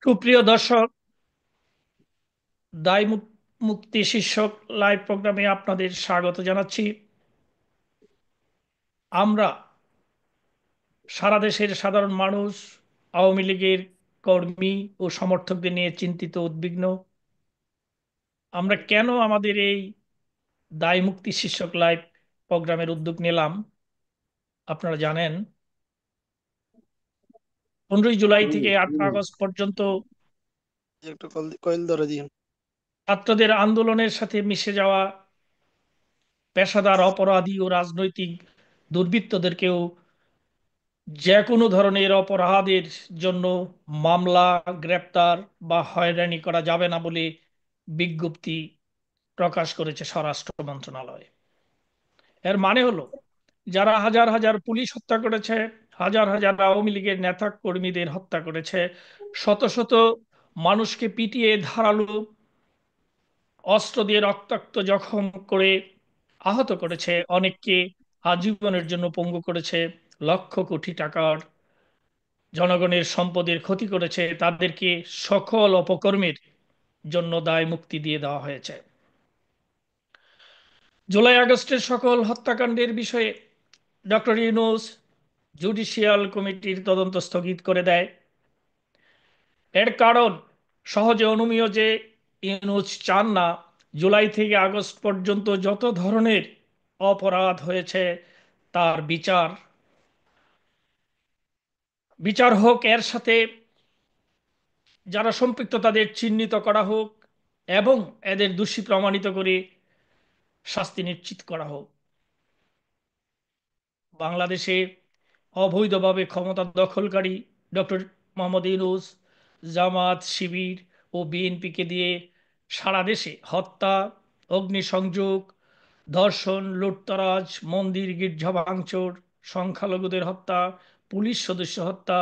সুপ্রিয় দর্শক, দায় মুক্তি শীর্ষক লাইভ প্রোগ্রামে আপনাদের স্বাগত জানাচ্ছি। আমরা সারা দেশের সাধারণ মানুষ, আওয়ামী লীগের কর্মী ও সমর্থকদের নিয়ে চিন্তিত, উদ্বিগ্ন। আমরা কেন আমাদের এই দায় মুক্তি শীর্ষক লাইভ প্রোগ্রামের উদ্যোগ নিলাম আপনারা জানেন। 15ই জুলাই থেকে 8ই আগস্ট পর্যন্ত একটা কয়েল ধরে দিন। ছাত্রদের আন্দোলনের সাথে মিশে যাওয়া পেশাদার অপরাধী ও রাজনৈতিক দুর্বৃত্তদেরকেও যে কোনো ধরনের অপরাধের জন্য মামলা, গ্রেপ্তার বা হয়রানি করা যাবে না বলে বিজ্ঞপ্তি প্রকাশ করেছে স্বরাষ্ট্র মন্ত্রণালয়। এর মানে হলো, যারা হাজার হাজার পুলিশ হত্যা করেছে, হাজার হাজার আওয়ামী লীগের নেতা কর্মীদের হত্যা করেছে, শত শত মানুষকে পিটিয়ে ধারালো অস্ত্র দিয়ে রক্তাক্ত জখম করে আহত করেছে, অনেককে আজীবনের জন্য পঙ্গু করেছে, লক্ষ কোটি টাকার জনগণের সম্পদের ক্ষতি করেছে, তাদেরকে সকল অপকর্মের জন্য দায় মুক্তি দিয়ে দেওয়া হয়েছে। জুলাই আগস্টের সকল হত্যাকাণ্ডের বিষয়ে ডক্টর ইউনূস জুডিশিয়াল কমিটির তদন্ত স্থগিত করে দেয়। এর কারণ সহজে অনুমেয় যে ইউনূস চান না জুলাই থেকে আগস্ট পর্যন্ত যত ধরনের অপরাধ হয়েছে তার বিচার হোক, এর সাথে যারা সম্পৃক্ত তাদের চিহ্নিত করা হোক এবং এদের দোষী প্রমাণিত করে শাস্তি নিশ্চিত করা হোক। বাংলাদেশে অবৈধভাবে ক্ষমতা দখলকারী ডক্টর মোহাম্মদ ইউনূস জামাত, শিবির ও বিএনপিকে দিয়ে সারা দেশে হত্যা, অগ্নিসংযোগ, ধর্ষণ, লুটতরাজ, মন্দির গির্জা ভাঙচুর, সংখ্যালঘুদের হত্যা, পুলিশ সদস্য হত্যা,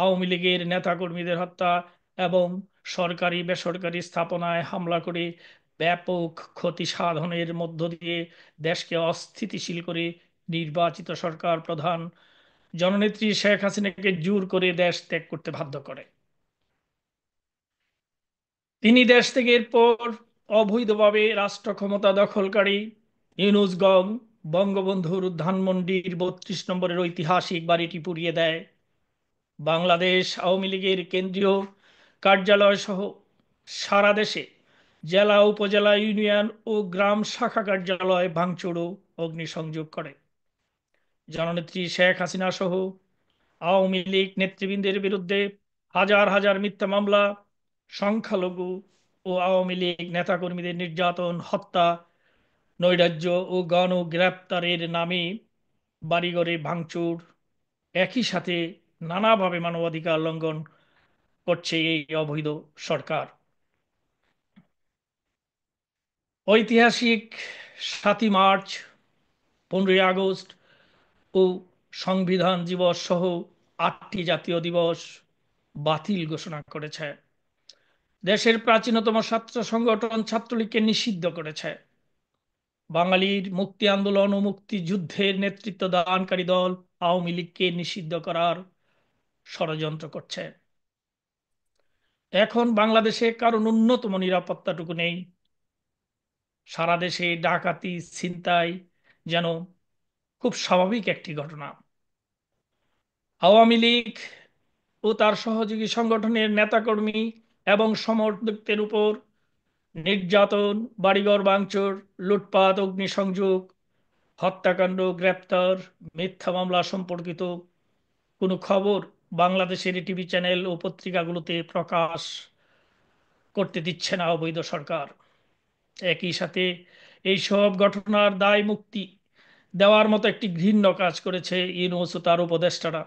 আওয়ামী লীগের নেতাকর্মীদের হত্যা এবং সরকারি বেসরকারি স্থাপনায় হামলা করে ব্যাপক ক্ষতি সাধনের মধ্য দিয়ে দেশকে অস্থিতিশীল করে নির্বাচিত সরকার প্রধান জননেত্রী শেখ হাসিনাকে জোর করে দেশ ত্যাগ করতে বাধ্য করে। তিনি দেশ থেকে এরপর অবৈধভাবে রাষ্ট্র ক্ষমতা দখলকারী ইউনূস গং বঙ্গবন্ধুর ধানমন্ডির 32 নম্বরের ঐতিহাসিক বাড়িটি পুড়িয়ে দেয়। বাংলাদেশ আওয়ামী লীগের কেন্দ্রীয় কার্যালয় সহ সারা দেশে জেলা, উপজেলা, ইউনিয়ন ও গ্রাম শাখা কার্যালয় ভাঙচুর ও অগ্নিসংযোগ করে। জননেত্রী শেখ হাসিনা সহ আওয়ামী লীগ নেতৃবৃন্দের বিরুদ্ধে হাজার হাজার মিথ্যা মামলা, সংখ্যালঘু ও আওয়ামী লীগ নেতাকর্মীদের নির্যাতন, হত্যা, নৈরাজ্য ও গণগ্রেপ্তারের নামে বাড়িঘরে ভাঙচুর, একই সাথে নানাভাবে মানবাধিকার লঙ্ঘন করছে এই অবৈধ সরকার। ঐতিহাসিক 7ই মার্চ, 15ই আগস্ট ও সংবিধান দিবস সহ 8টি জাতীয় দিবস বাতিল ঘোষণা করেছে। দেশের প্রাচীনতম ছাত্র সংগঠন ছাত্রলীগকে নিষিদ্ধ করেছে। বাঙালির মুক্তি আন্দোলন ও মুক্তিযুদ্ধের নেতৃত্ব দানকারী দল আওয়ামী লীগকে নিষিদ্ধ করার ষড়যন্ত্র করছে। এখন বাংলাদেশে কারো ন্যূনতম নিরাপত্তাটুকু নেই। সারা দেশে ডাকাতি, ছিনতাই যেন খুব স্বাভাবিক একটি ঘটনা। আওয়ামী লীগ ও তার সহযোগী সংগঠনের নেতাকর্মী এবং সমর্থকদের উপর নির্যাতন, বাড়িঘর ভাঙচুর, লুটপাট, অগ্নিসংযোগ, হত্যাকাণ্ড, গ্রেপ্তার, মিথ্যা মামলা সম্পর্কিত কোনো খবর বাংলাদেশের টিভি চ্যানেল ও পত্রিকাগুলোতে প্রকাশ করতে দিচ্ছে না অবৈধ সরকার। একই সাথে এই সব ঘটনার দায় মুক্তি দেওয়ার মতো একটি ঘৃণ্য কাজ করেছে ইউনূস ও তার উপদেষ্টারা।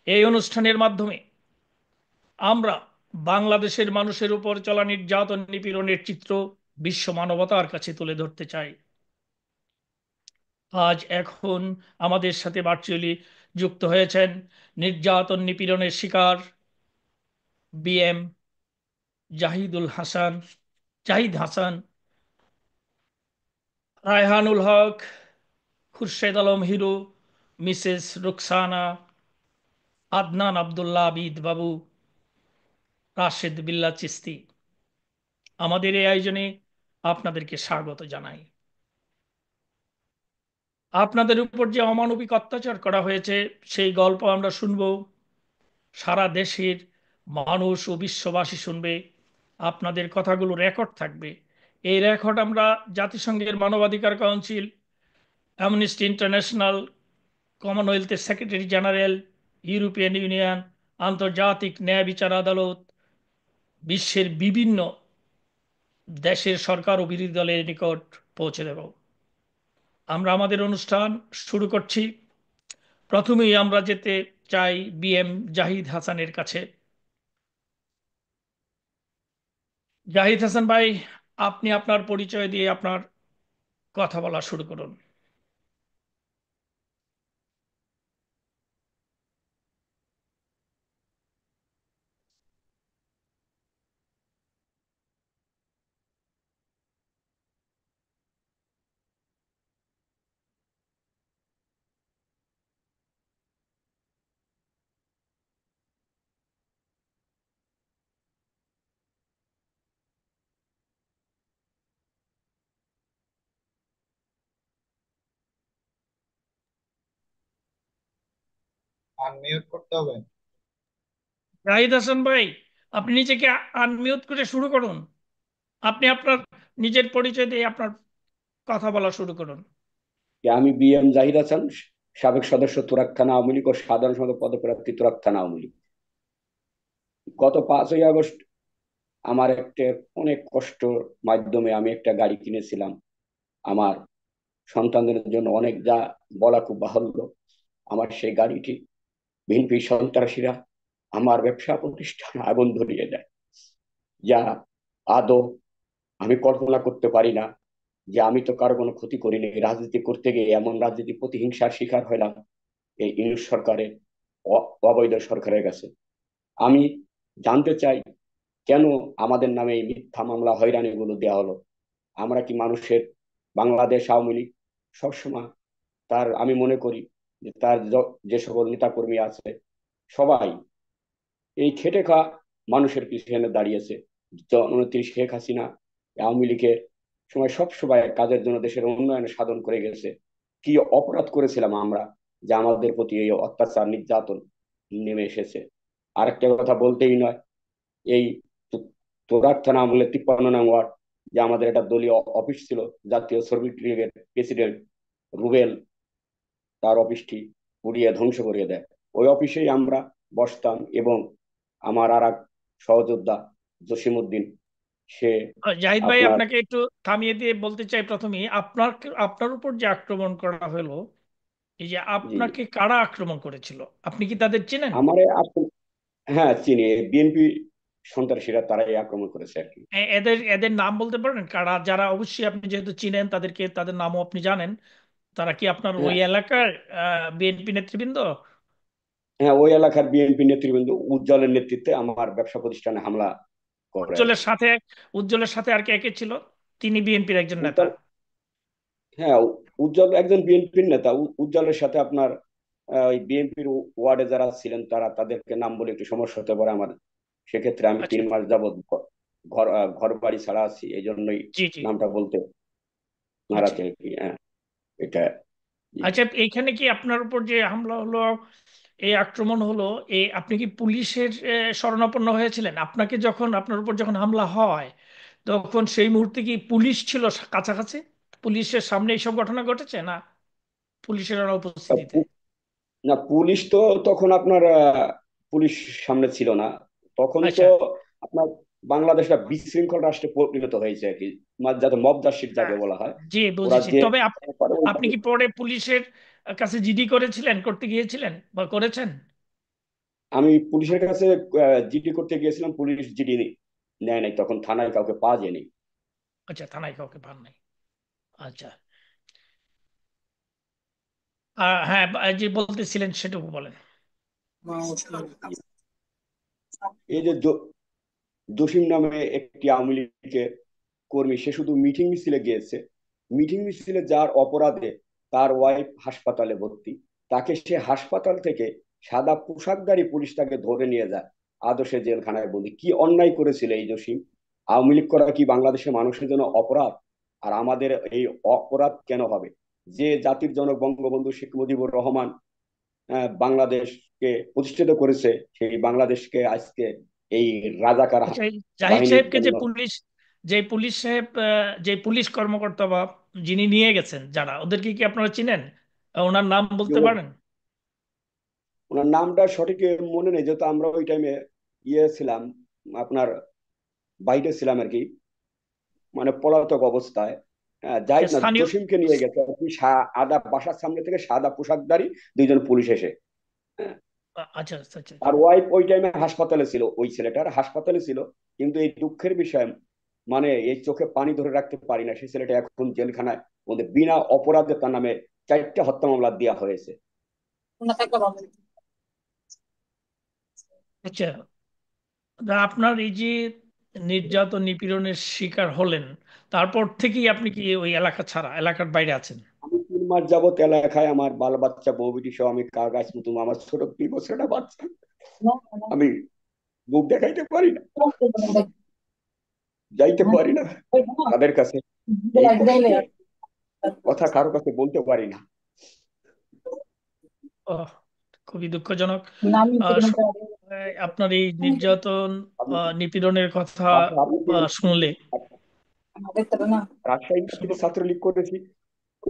এই অনুষ্ঠানের মাধ্যমে আমরা বাংলাদেশের মানুষের উপর চলা নির্যাতন, নিপীড়নের চিত্র বিশ্ব মানবতার কাছে তুলে ধরতে চাই। আজ এখন আমাদের সাথে ভার্চুয়ালি যুক্ত হয়েছেন নির্যাতন নিপীড়নের শিকার বিএম জাহিদ হাসান, রায়হানুল হক, খুরশেদ আলম হিরু, মিসেস রুকসানা, আদনান আব্দুল্লাহ আবিদ বাবু, রাশেদ বিল্লাহ চিস্তি। আমাদের এই আয়োজনে আপনাদেরকে স্বাগত জানাই। আপনাদের উপর যে অমানবিক অত্যাচার করা হয়েছে সেই গল্প আমরা শুনব, সারা দেশের মানুষ ও বিশ্ববাসী শুনবে। আপনাদের কথাগুলো রেকর্ড থাকবে। এই রেকর্ড আমরা জাতিসংঘের মানবাধিকার কাউন্সিল, অ্যামনেস্টি ইন্টারন্যাশনাল, কমনওয়েলথের সেক্রেটারি জেনারেল, ইউরোপিয়ান ইউনিয়ন, আন্তর্জাতিক ন্যায় বিচার আদালত, বিশ্বের বিভিন্ন দেশের সরকার ও বিরোধী দলের নিকট পৌঁছে দেব। আমরা আমাদের অনুষ্ঠান শুরু করছি। প্রথমেই আমরা যেতে চাই বিএম জাহিদ হাসানের কাছে। জাহিদ হাসান ভাই, আপনি আপনার পরিচয় দিয়ে আপনার কথা বলা শুরু করুন। আনমিউট করতে হবে। জাহিদ হাসান ভাই, আপনি নিজেকে আনমিউট করে শুরু করুন। আপনি আপনার নিজের পরিচয় দিয়ে আপনার কথা বলা শুরু করুন। আমি বিএম জাহিদ হাসান, সাবেক সদস্য তুরাগ থানা আওয়ামী লীগ ও সাধারণ সম্পাদক পদপ্রার্থী তুরাগ থানা আওয়ামী লীগ। গত 5ই আগস্ট আমার একটা অনেক কষ্ট মাধ্যমে আমি একটা গাড়ি কিনেছিলাম আমার সন্তানদের জন্য। অনেক যা বলা খুব বাহুল্য। আমার সেই গাড়িটি বিএনপি সন্ত্রাসীরা আমার ব্যবসা প্রতিষ্ঠান আগুন ধরিয়ে দেয়, যা আদৌ আমি কল্পনা করতে পারি না। যে আমি তো কারো কোনো ক্ষতি করিনি, রাজনীতি করতে গিয়ে এমন রাজনীতি প্রতিহিংসার শিকার হলাম এই ইউনিট সরকারের, অবৈধ সরকারের কাছে। আমি জানতে চাই কেন আমাদের নামে এই মিথ্যা মামলা হয়রানিগুলো দেওয়া হলো। আমরা কি মানুষের, বাংলাদেশ আওয়ামী লীগ সবসময় তার, আমি মনে করি যে তার যে সকল নেতাকর্মী আছে সবাই এই খেটে খাওয়া মানুষের পিছনে দাঁড়িয়েছে। জননেত্রী শেখ হাসিনা আওয়ামী লীগের সময় সব সময় কাজের জন্য দেশের উন্নয়ন সাধন করে গেছে। কি অপরাধ করেছিলাম আমরা যে আমাদের প্রতি এই অত্যাচার নির্যাতন নেমে এসেছে? আরেকটা কথা বলতেই নয়, এই তোরাক থানা আমলে 53 নং ওয়ার্ড, যে আমাদের একটা দলীয় অফিস ছিল, জাতীয় শ্রমিক লীগের প্রেসিডেন্ট রুবেল তার অফিসটি পুড়িয়ে ধ্বংস করিয়ে দেয়। ওই অফিসেই আমরা বসতাম এবং আমার আর এক সহযোদ্ধা জসিমউদ্দিন, সে জাহিদ ভাই, আপনার, আপনাকে একটু থামিয়ে দিয়ে বলতে চাই, প্রথমেই আপনার আপনার উপর যে আক্রমণ করা হলো, এই যে জি, আপনাকে কারা আক্রমণ করেছিল, আপনি কি তাদের চেনেন? আমারে হ্যাঁ চিনি, বিএনপি সন্ত্রাসীরা তারাই আক্রমণ করেছে আর কি। এদের এদের নাম বলতে পারেন কারা? যারা, অবশ্যই আপনি যেহেতু চিনেন তাদেরকে, তাদের নামও আপনি জানেন। তারা কি আপনার ওই হ্যাঁ, এলাকার বিএনপি নেতৃবৃন্দ? হ্যাঁ, ওই এলাকার বিএনপি নেতৃবৃন্দ উজ্জ্বলের নেতৃত্বে আমার ব্যবসা প্রতিষ্ঠানে হামলা করে আর উজ্জ্বলের কি। সাথে, উজ্জ্বলের সাথে আর কে কে ছিল? তিনি বিএনপির একজন নেতা। উজ্জ্বল, হ্যাঁ, উজ্জ্বল একজন বিএনপির নেতা। উজ্জ্বলের সাথে আপনার ওই বিএনপির ওয়ার্ডে যারা ছিলেন তারা, তাদেরকে নাম বলে একটু সমস্যা হতে পারে আমার। সেক্ষেত্রে আমি আচ্ছা, 3 মাস যাবৎ ঘর বাড়ি ছাড়া আছি, এই জন্যই জি জি, নামটা বলতে আচ্ছা নারাজ আর কি। হ্যাঁ, এটা, জি। আচ্ছা। এইখানে কি আপনার উপর যে হামলা হলো, এই আক্রমণ হলো, আপনি কি পুলিশের শরণাপন্ন হয়েছিলেন? আপনাকে যখন, আপনার উপর যখন হামলা হয়, তখন সেই মুহূর্তে কি পুলিশ ছিল কাছাকাছি? পুলিশের সামনে এইসব ঘটনা ঘটেছে না পুলিশের অনুপস্থিতিতে? না, পুলিশ তো তখন আপনার পুলিশ সামনে ছিল না। তখন তো আচ্ছা, আপনার বাংলাদেশটা বিশৃঙ্খল রাষ্ট্রে পরিণত হয়েছে আর কি, যাতে মবদাসির যাকে হ্যাঁ, বলা হয়। জি ওরা বুঝেছি। যে তবে পারে আপনি ওইভাবে। কি পরে পুলিশের কাছে জিডি করেছিলেন, করতে গিয়েছিলেন বা করেছেন? আমি পুলিশের কাছে জিডি করতে গিয়েছিলাম, পুলিশ জিডি নেয় নাই, তখন থানায় কাউকে পাওয়া যায়নি। আচ্ছা, থানায় কাউকে পান নাই। আচ্ছা, হ্যাঁ, যে বলতেছিলেন সেটুকু বলেন। এই যে জসিম নামে একটি আওয়ামী লীগের কর্মী, সে শুধু মিটিং মিছিলে গিয়েছে। মিটিং মিছিলে যার অপরাধে তার ওয়াইফ হাসপাতালে ভর্তি, তাকে সে হাসপাতাল থেকে সাদা পোশাকধারী পুলিশ তাকে ধরে নিয়ে যায়, আদর্শে জেলখানায় বন্দি। কি অন্যায় করেছিল এই জসিম? আওয়ামী লীগ করা কি বাংলাদেশের মানুষের জন্য অপরাধ? আর আমাদের এই অপরাধ কেন হবে? যে জাতির জনক বঙ্গবন্ধু শেখ মুজিবুর রহমান বাংলাদেশকে প্রতিষ্ঠিত করেছে, সেই বাংলাদেশকে আজকে এই রাজাকার আচ্ছা, এই জাহিদ বাহিনীর সাহেবকে যে জন্য। পুলিশ, যে পুলিশ সাহেব, যে পুলিশ কর্মকর্তা বা যিনি নিয়ে গেছেন, যারা, ওদেরকে কি আপনারা চিনেন? ওনার নাম বলতে পারেন? ওনার নামটা সঠিক মনে নেই, যেহেতু আমরা ওই টাইমে ইয়ে ছিলাম, আপনার বাইরে ছিলাম আর কি, মানে পলাতক অবস্থায়। যে জাহিদ না, স্থানীয়। জসিমকে নিয়ে গেছে আর কি। আদা বাসার সামনে থেকে সাদা পোশাকধারী দুইজন পুলিশ এসে, হ্যাঁ, আচ্ছা আচ্ছা আচ্ছা আচ্ছা। আর ওয়াইফ ওই টাইমে হাসপাতালে ছিল, ওই ছেলেটার হাসপাতালে ছিল। কিন্তু এই দুঃখের বিষয়, মানে এই চোখে পানি ধরে রাখতে পারি না, সেই ছেলেটা এখন জেলখানায় মধ্যে বিনা অপরাধে তার নামে 4টা হত্যা মামলা দেওয়া হয়েছে। আচ্ছা, আপনার এই যে নির্যাতন নিপীড়নের শিকার হলেন, তারপর থেকেই আপনি কি ওই এলাকা ছাড়া, এলাকার বাইরে আছেন? আমি 3 মাস যাবত এলাকায়, আমার বাল বাচ্চা বউ বিটি সহ আমি কার গাছ মতো, আমার ছোট 2 বছরের বাচ্চা, আমি মুখ দেখাইতে পারি না, যাইতে পারি না তাদের কাছে। এই কষ্টের কথা কারো কাছে বলতে পারি না। আহ, খুবই দুঃখজনক। আহ, স- আপনার এই নির্যাতন, আমি নিপীড়নের কথা আমি যে শুনলে রাজশাহী থেকে শুন- ছাত্রলীগ করেছি,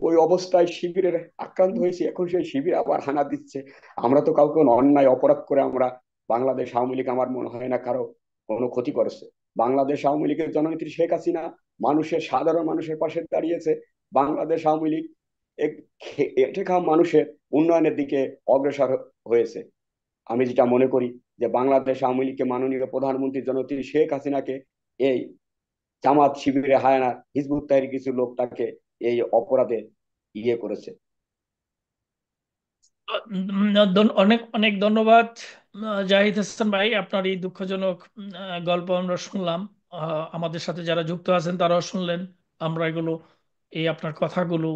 ওই অবস্থায় শিবিরের আক্রান্ত হয়েছে, এখন সেই শিবির আবার হানা দিচ্ছে। আমরা তো কাউকে কোনো অন্যায় অপরাধ করে আমরা, বাংলাদেশ আওয়ামী লীগ আমার মনে হয় না কারো কোনো ক্ষতি করেছে। বাংলাদেশ আওয়ামী লীগের জননেত্রী শেখ হাসিনা মানুষের, সাধারণ মানুষের পাশে দাঁড়িয়েছে। বাংলাদেশ আওয়ামী লীগ খেটে খাওয়া মানুষের উন্নয়নের দিকে অগ্রসর হয়েছে। আমি যেটা মনে করি যে বাংলাদেশ আওয়ামী লীগকে মাননীয় প্রধানমন্ত্রী জননেত্রী শেখ হাসিনাকে এই জামাত শিবিরে হায়না হিজবুত তাহরির কিছু লোক তাকে এই অপরাধে ইয়ে করেছে। অনেক অনেক ধন্যবাদ জাহিদ হাসান ভাই, আপনার এই দুঃখজনক গল্প আমরা শুনলাম। আমাদের সাথে যারা যুক্ত আছেন তারাও শুনলেন। আমরা এগুলো, এই আপনার কথাগুলো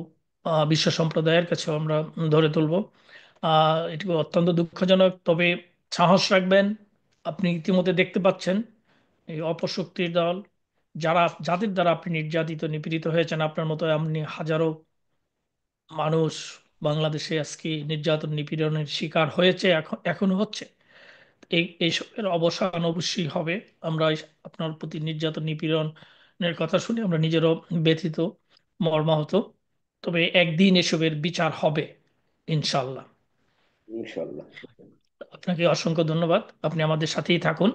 বিশ্ব সম্প্রদায়ের কাছে আমরা ধরে তুলব। এটি অত্যন্ত দুঃখজনক, তবে সাহস রাখবেন। আপনি ইতিমধ্যে দেখতে পাচ্ছেন এই অপশক্তির দল, যারা, যাদের দ্বারা আপনি নির্যাতিত নিপীড়িত হয়েছেন, আপনার মতো এমনি হাজারো মানুষ বাংলাদেশে আজকে নির্যাতন নিপীড়নের শিকার হয়েছে, এখনো হচ্ছে। এইসবের অবসান অবশ্যই হবে। আমরা আপনার প্রতি নির্যাতন নিপীড়নের কথা শুনে আমরা নিজেরও ব্যথিত, মর্মাহত। তবে একদিন এসবের বিচার হবে, ইনশাল্লাহ। ইনশাল্লাহ। আপনাকে অসংখ্য ধন্যবাদ, আপনি আমাদের সাথেই থাকুন।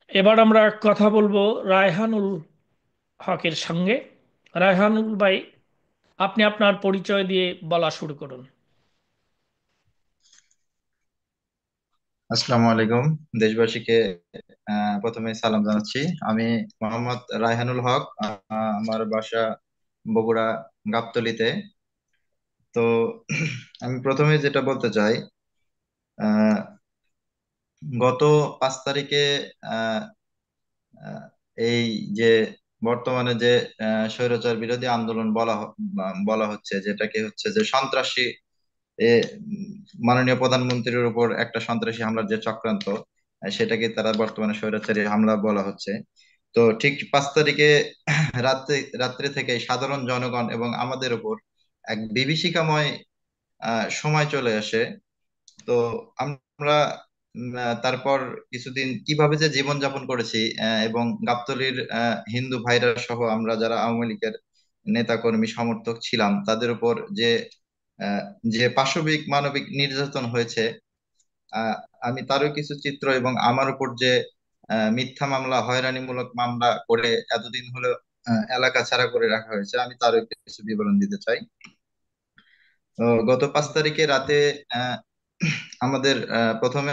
এবার আমরা কথা বলবো রায়হানুল হকের সঙ্গে। রায়হানুল ভাই, আপনি আপনার পরিচয় দিয়ে বলা শুরু করুন। আসসালামু আলাইকুম দেশবাসীকে। প্রথমে সালাম জানাচ্ছি। আমি মোহাম্মদ রায়হানুল হক। আমার বাসা বগুড়া গাবতলীতে। তো আমি প্রথমে যেটা বলতে চাই, আহ, গত 5 তারিখে আহ, আহ, এই যে বর্তমানে যে স্বৈরাচার বিরোধী আন্দোলন বলা হচ্ছে, যেটাকে হচ্ছে যে সন্ত্রাসী, এ মাননীয় প্রধানমন্ত্রীর উপর একটা সন্ত্রাসী হামলার যে চক্রান্ত, সেটাকে তারা বর্তমানে স্বৈরাচারী হামলা বলা হচ্ছে। তো ঠিক 5 তারিখে রাত্রে রাত্রে থেকে সাধারণ জনগণ এবং আমাদের উপর এক বিভীষিকাময় সময় চলে আসে। তো আমরা তারপর কিছুদিন কিভাবে যে জীবন যাপন করেছি, এবং গাবতলীর হিন্দু ভাইরা সহ আমরা যারা আওয়ামী লীগের নেতা কর্মী সমর্থক ছিলাম, তাদের উপর যে আহ, যে পাশবিক মানবিক নির্যাতন হয়েছে, আহ, আমি তারও কিছু চিত্র, এবং আমার উপর যে মিথ্যা মামলা, হয়রানিমূলক মামলা করে এতদিন হলো এলাকা ছাড়া করে রাখা হয়েছে, আমি তারও কিছু বিবরণ দিতে চাই। তো গত 5 তারিখে রাতে আহ, আমাদের প্রথমে